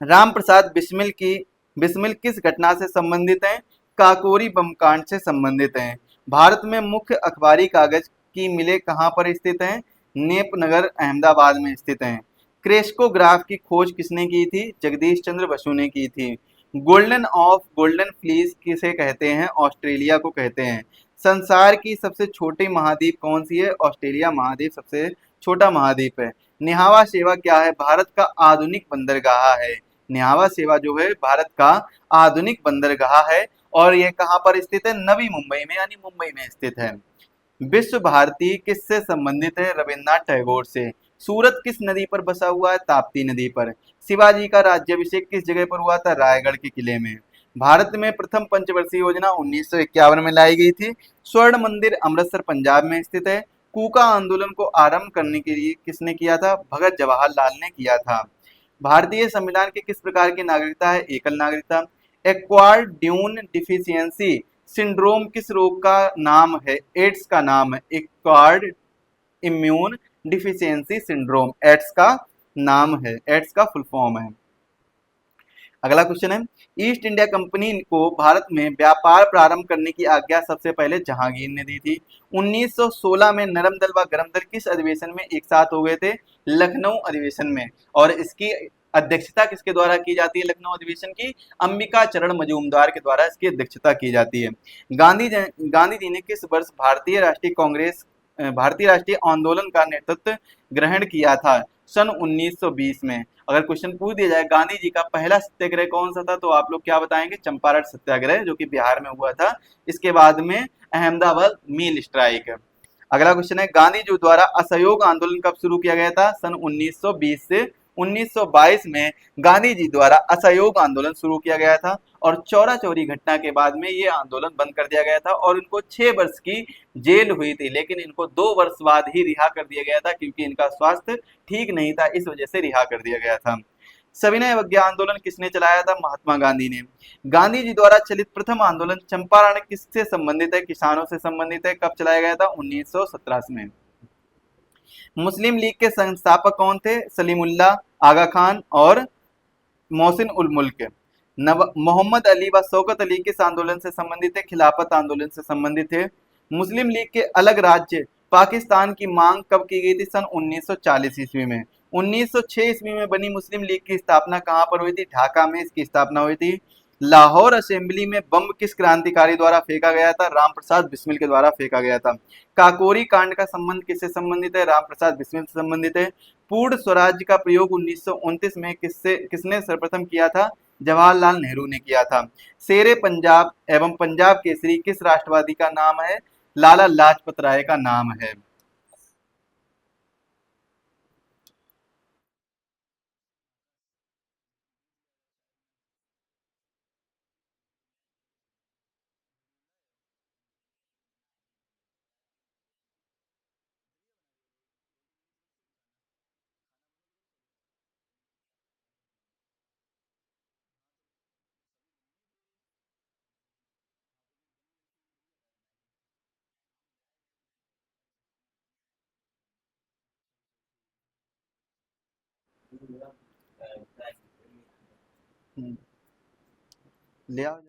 राम प्रसाद बिस्मिल किस घटना से संबंधित हैं? काकोरी बम कांड से संबंधित हैं। भारत में मुख्य अखबारी कागज की मिलें कहाँ पर स्थित हैं? नेपनगर अहमदाबाद में स्थित हैं। क्रेस्कोग्राफ की खोज किसने की थी? जगदीश चंद्र बसु ने की थी। गोल्डन फ्लीस किसे कहते हैं? ऑस्ट्रेलिया को कहते हैं। संसार की सबसे छोटी महाद्वीप कौन सी है? ऑस्ट्रेलिया महाद्वीप सबसे छोटा महाद्वीप है। निहावा सेवा क्या है? भारत का आधुनिक बंदरगाह है। न्यावा सेवा जो है भारत का आधुनिक बंदरगाह है और ये कहाँ पर स्थित है? नवी मुंबई में यानी मुंबई में स्थित है। विश्व भारती किससे संबंधित है? रविन्द्रनाथ टैगोर से। सूरत किस नदी पर बसा हुआ है? ताप्ती नदी पर। शिवाजी का राज्याभिषेक किस जगह पर हुआ था? रायगढ़ के किले में। भारत में प्रथम पंचवर्षीय योजना 1951 में लाई गई थी। स्वर्ण मंदिर अमृतसर पंजाब में स्थित है। कूका आंदोलन को आरंभ करने के लिए किसने किया था? भगत जवाहरलाल ने किया था। भारतीय संविधान की किस प्रकार की नागरिकता है? एकल नागरिकता। एक्वायर्ड ड्यून डिफिशियंसी सिंड्रोम किस रोग का नाम है? एड्स का नाम है। Acquired immune deficiency syndrome AIDS का नाम है, एड्स का फुल फॉर्म है। अगला क्वेश्चन है, ईस्ट इंडिया कंपनी को भारत में व्यापार प्रारंभ करने की आज्ञा सबसे पहले जहांगीर ने दी थी। 1916 में नरम दल व गरम दल किस अधिवेशन में एक साथ हो गए थे? लखनऊ अधिवेशन में। और इसकी अध्यक्षता किसके द्वारा की जाती है? लखनऊ अधिवेशन की अंबिका चरण मजूमदार के द्वारा इसकी अध्यक्षता की जाती है। गांधी जी ने किस वर्ष भारतीय राष्ट्रीय आंदोलन का नेतृत्व ग्रहण किया था? सन 1920 में। अगर क्वेश्चन पूछ दिया जाए गांधी जी का पहला सत्याग्रह कौन सा था, तो आप लोग क्या बताएंगे? चंपारण सत्याग्रह, जो कि बिहार में हुआ था। इसके बाद में अहमदाबाद मील स्ट्राइक। अगला क्वेश्चन है, गांधी जी द्वारा असहयोग आंदोलन कब शुरू किया गया था? सन 1920 से 1922 में गांधी जी द्वारा असहयोग आंदोलन शुरू किया गया था और चौरा चौरी घटना के बाद में ये आंदोलन बंद कर दिया गया था और इनको 6 वर्ष की जेल हुई थी, लेकिन इनको 2 वर्ष बाद ही रिहा कर दिया गया था क्योंकि इनका स्वास्थ्य ठीक नहीं था, इस वजह से रिहा कर दिया गया था। सविनय अवज्ञा आंदोलन किसने चलाया था? महात्मा गांधी ने। गांधी जी द्वारा चलित प्रथम आंदोलन चंपारण किससे संबंधित है? किसानों से संबंधित है। कब चलाया गया था? 1917 में। मुस्लिम लीग के संस्थापक कौन थे? सलीमुल्लाह, आगा खान और मोहसिन उल मुल्क। मोहम्मद अली व शौकत अली किस आंदोलन से संबंधित है? खिलाफत आंदोलन से संबंधित है। मुस्लिम लीग के अलग राज्य पाकिस्तान की मांग कब की गई थी? सन 1940 ईस्वी में। 1906 ईस्वी में बनी मुस्लिम लीग की स्थापना कहाँ पर हुई थी? ढाका में इसकी स्थापना हुई थी। लाहौर असेंबली में बम किस क्रांतिकारी द्वारा फेंका गया था? राम प्रसाद बिस्मिल के द्वारा फेंका गया था। काकोरी कांड का संबंध किससे संबंधित है? राम प्रसाद बिस्मिल से संबंधित है। पूर्ण स्वराज्य का प्रयोग 1929 में किसने सर्वप्रथम किया था? जवाहरलाल नेहरू ने किया था। शेरे पंजाब एवं पंजाब केसरी किस राष्ट्रवादी का नाम है? लाला लाजपत राय का नाम है। हम्म, ले आओ।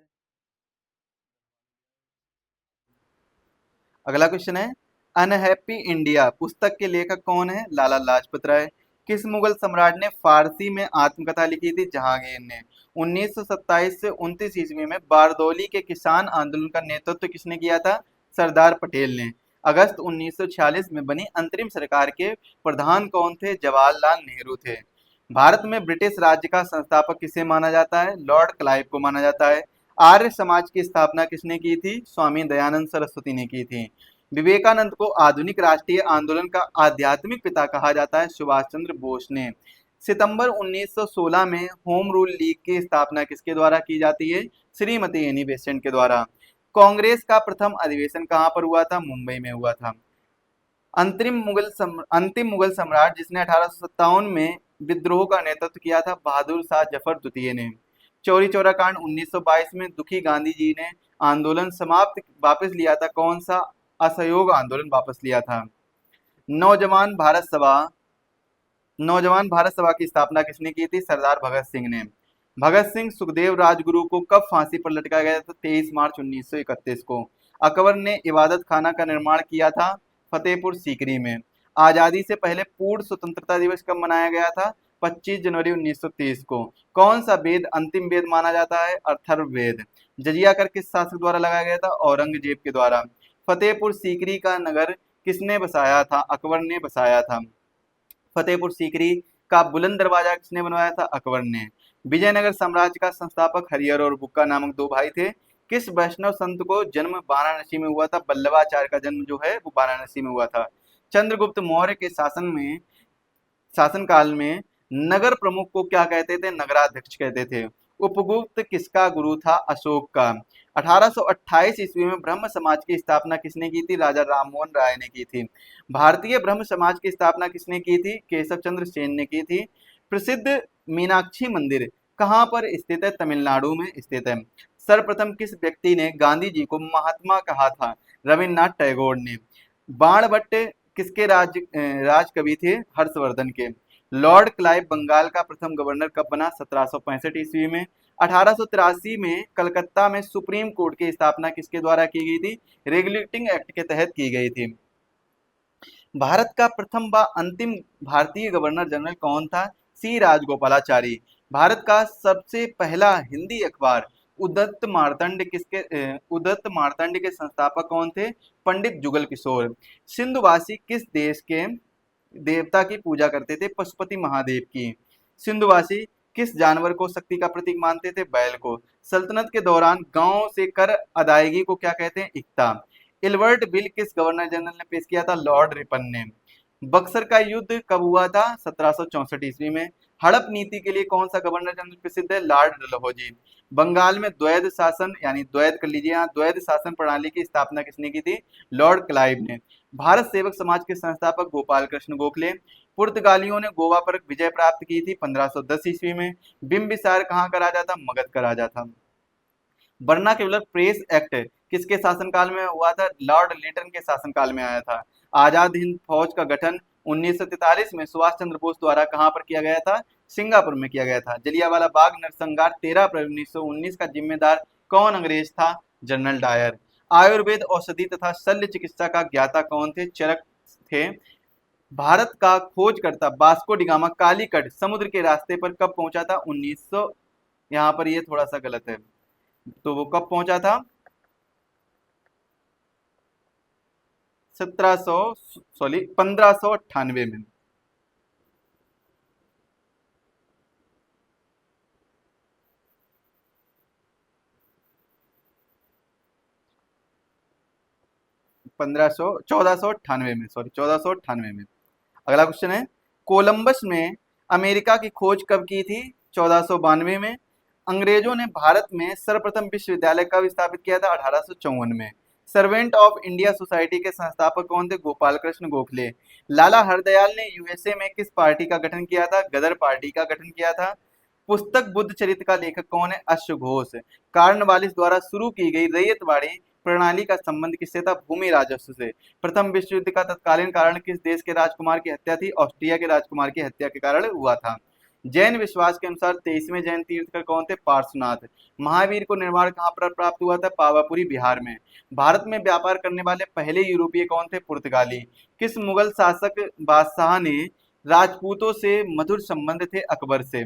अगला क्वेश्चन है, अनहैप्पी इंडिया पुस्तक के लेखक कौन है? लाला लाजपत राय। किस मुगल सम्राट ने फारसी में आत्मकथा लिखी थी? जहांगीर ने। 1927 से 29 ईस्वी में बारदौली के किसान आंदोलन का नेतृत्व किसने किया था? सरदार पटेल ने। अगस्त 1946 में बनी अंतरिम सरकार के प्रधान कौन थे? जवाहरलाल नेहरू थे। भारत में ब्रिटिश राज्य का संस्थापक किसे माना जाता है? लॉर्ड क्लाइव को माना जाता है। आर्य समाज की स्थापना किसने की थी? स्वामी दयानंद सरस्वती ने की थी। विवेकानंद को आधुनिक राष्ट्रीय आंदोलन का आध्यात्मिक पिता कहा जाता है? सुभाष चंद्र बोस ने। सितंबर 1916 में होम रूल लीग की स्थापना किसके द्वारा की जाती है? श्रीमती एनी बेसेंट के द्वारा। कांग्रेस का प्रथम अधिवेशन कहां पर हुआ था? मुंबई में हुआ था। अंतिम मुगल सम्राट जिसने 1857 में विद्रोह का नेतृत्व किया था? बहादुर शाह जफर द्वितीय ने। चौरी चौरा कांड 1922 में दुखी गांधी जी ने आंदोलन समाप्त वापस लिया था? कौन सा असहयोग आंदोलन वापस लिया था? नौजवान भारत सभा नौजवान भारत सभा की स्थापना किसने की थी? सरदार भगत सिंह ने। भगत सिंह सुखदेव राजगुरु को कब फांसी पर लटकाया गया था? 23 मार्च 1931 को। अकबर ने इबादत खाना का निर्माण किया था? फतेहपुर सीकरी में। आजादी से पहले पूर्ण स्वतंत्रता दिवस कब मनाया गया था? 25 जनवरी 1930 को। कौन सा वेद अंतिम वेद माना जाता है? अथर्ववेद। जजिया कर किस शासक द्वारा लगाया गया था? औरंगजेब के द्वारा। फतेहपुर सीकरी का नगर किसने बसाया था? अकबर ने बसाया था। फतेहपुर सीकरी का बुलंद दरवाजा किसने बनवाया था? अकबर ने। विजयनगर साम्राज्य का संस्थापक हरिहर और बुक्का नामक दो भाई थे। किस वैष्णव संत को जन्म वाराणसी में हुआ था? बल्लभाचार्य का जन्म जो है वो वाराणसी में हुआ था। चंद्रगुप्त मौर्य के शासनकाल में नगर प्रमुख को क्या कहते थे? नगराध्यक्ष कहते थे। उपगुप्त किसका गुरु था? अशोक का। 1828 ईस्वी में ब्रह्म समाज की स्थापना किसने की थी? राजा राममोहन राय ने की थी। भारतीय ब्रह्म समाज की स्थापना किसने की थी? केशव चंद्र सेन ने की थी। प्रसिद्ध मीनाक्षी मंदिर कहाँ पर स्थित है? तमिलनाडु में स्थित है। सर्वप्रथम किस व्यक्ति ने गांधी जी को महात्मा कहा था? रविन्द्रनाथ टैगोर ने। बाणभट्ट किसके राज कवि थे? हर्षवर्धन के। लॉर्ड क्लाइव बंगाल का प्रथम गवर्नर कब बना? 1765 ईस्वी में। 1883 में कलकत्ता में सुप्रीम कोर्ट की स्थापना किसके द्वारा की गई थी? रेगुलेटिंग एक्ट के तहत की गई थी। भारत का प्रथम व अंतिम भारतीय गवर्नर जनरल कौन था? सी राजगोपालाचारी। भारत का सबसे पहला हिंदी अखबार उदत्त मार्तंड के संस्थापक कौन थे? पंडित जुगल किशोर। सिंधुवासी किस देश के देवता की पूजा करते थे? पशुपति महादेव की। सिंधुवासी किस जानवर को शक्ति का प्रतीक मानते थे? बैल को। सल्तनत के दौरान गांव से कर अदायगी को क्या कहते हैं? इक्ता। इलवर्ट बिल किस गवर्नर जनरल ने पेश किया था? लॉर्ड रिपन ने। बक्सर का युद्ध कब हुआ था? 1764 ईस्वी में। हड़प नीति के लिए कौन सा गवर्नर जनरल प्रसिद्ध है? लॉर्ड डलहौजी। बंगाल में द्वैध शासन यानी द्वैध कर लीजिए यहाँ, द्वैध शासन प्रणाली की स्थापना किसने की थी? लॉर्ड क्लाइव ने। भारत सेवक समाज के संस्थापक गोपाल कृष्ण गोखले। पुर्तगालियों ने गोवा पर विजय प्राप्त की थी 1510 ईस्वी में। बिम्बिसार कहाँ का राजा था? मगध का राजा था। वर्नाक्यूलर प्रेस एक्ट किसके शासनकाल में हुआ था? लॉर्ड लिटन के शासनकाल में आया था। आजाद हिंद फौज का गठन 1943 में सुभाष चंद्र बोस द्वारा कहां पर किया गया था? सिंगापुर में किया गया था। जलियांवाला बाग नरसंहार 13 अप्रैल 1919 का जिम्मेदार कौन अंग्रेज था? General Dyer. आयुर्वेद औषधि तथा शल्य चिकित्सा का ज्ञाता कौन थे? चरक थे। भारत का खोजकर्ता वास्को डिगामा कालीकट समुद्र के रास्ते पर कब पहुंचा था? 1900, यहाँ पर ये थोड़ा सा गलत है, तो वो कब पहुंचा था? 1598 में। 1498 में, सॉरी 1498 में। अगला क्वेश्चन है, कोलंबस ने अमेरिका की खोज कब की थी? 1492 में। अंग्रेजों ने भारत में सर्वप्रथम विश्वविद्यालय कब स्थापित किया था? 1854 में। सर्वेंट ऑफ इंडिया सोसाइटी के संस्थापक कौन थे? गोपाल कृष्ण गोखले। लाला हरदयाल ने यूएसए में किस पार्टी का गठन किया था? गदर पार्टी का गठन किया था। पुस्तक बुद्ध चरित्र का लेखक कौन है? अश्वघोष। कार्नवालिस द्वारा शुरू की गई रैयतवाड़ी प्रणाली का संबंध किससे था? भूमि राजस्व से। प्रथम विश्व युद्ध का तत्कालीन कारण किस देश के राजकुमार की हत्या थी? ऑस्ट्रिया के राजकुमार की हत्या के कारण हुआ था। जैन विश्वास के अनुसार 23वें जैन तीर्थकर कौन थे? पार्श्वनाथ। महावीर को निर्वाण कहाँ पर प्राप्त हुआ था? पावापुरी बिहार में। भारत में व्यापार करने वाले पहले यूरोपीय कौन थे? पुर्तगाली। किस मुगल शासक बादशाह ने राजपूतों से मधुर संबंध थे? अकबर से।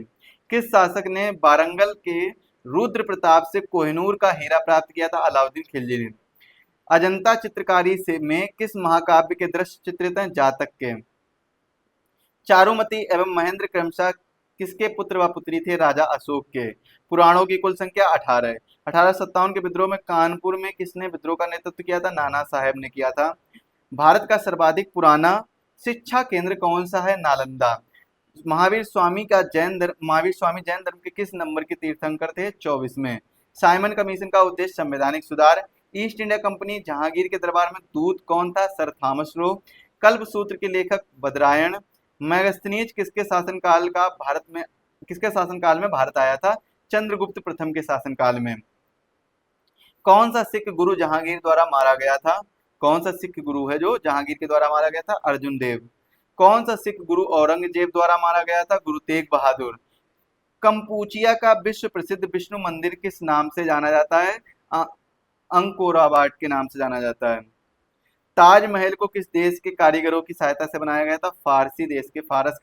किस शासक ने वारंगल के रुद्र प्रताप से कोहिनूर का हीरा प्राप्त किया था? अलाउद्दीन खिलजी ने। अजंता चित्रकारी से में किस महाकाव्य के दृश्य चित्रित हैं? जातक के। चारुमती एवं महेंद्र क्रमशः किसके पुत्र व पुत्री थे? राजा अशोक के। पुराणों की कुल संख्या 18 है। 1857 के विद्रोह में कानपुर में किसने विद्रोह का नेतृत्व किया था? नाना साहेब ने किया था। भारत का सर्वाधिक पुराना शिक्षा केंद्र कौन सा है? नालंदा। महावीर स्वामी जैन धर्म के किस नंबर के तीर्थंकर थे? 24वें। साइमन कमीशन का उद्देश्य संवैधानिक सुधार। ईस्ट इंडिया कंपनी जहांगीर के दरबार में दूत कौन था? Sir Thomas Roe. कल्प सूत्र के लेखक बदरायण। मैगस्थनीज किसके शासनकाल में भारत आया था? चंद्रगुप्त प्रथम के शासनकाल में। कौन सा सिख गुरु जहांगीर द्वारा मारा गया था? कौन सा सिख गुरु है जो जहांगीर के द्वारा मारा गया था? अर्जुन देव। कौन सा सिख गुरु औरंगजेब द्वारा मारा गया था? गुरु तेग बहादुर। कंपूचिया का विश्व प्रसिद्ध विष्णु मंदिर किस नाम से जाना जाता है? अंकोराबाद के नाम से जाना जाता है। ताजमहल को किस देश के कारीगरों की सहायता से बनाया गया था? फारस के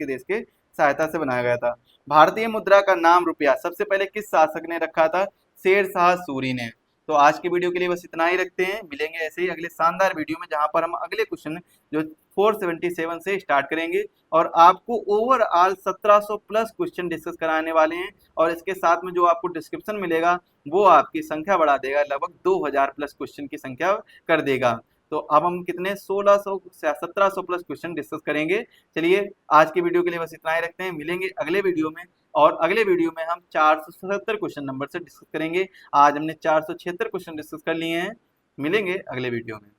देश के सहायता से बनाया गया था। भारतीय मुद्रा का नाम रुपया सबसे पहले किस शासक ने रखा था? शेर शाह सूरी ने। तो आज की वीडियो के लिए बस इतना ही रखते हैं। मिलेंगे ऐसे ही अगले शानदार वीडियो में, जहां पर हम अगले क्वेश्चन जो 477 से स्टार्ट करेंगे और आपको ओवरऑल 1700 प्लस क्वेश्चन डिस्कस कराने वाले हैं। और इसके साथ में जो आपको डिस्क्रिप्शन मिलेगा वो आपकी संख्या बढ़ा देगा, लगभग 2000 प्लस क्वेश्चन की संख्या कर देगा। तो अब हम कितने 1600 से 1700 प्लस क्वेश्चन डिस्कस करेंगे। चलिए आज की वीडियो के लिए बस इतना ही रखते हैं। मिलेंगे अगले वीडियो में, और अगले वीडियो में हम 477 क्वेश्चन नंबर से डिस्कस करेंगे। आज हमने 476 क्वेश्चन डिस्कस कर लिए हैं। मिलेंगे अगले वीडियो में।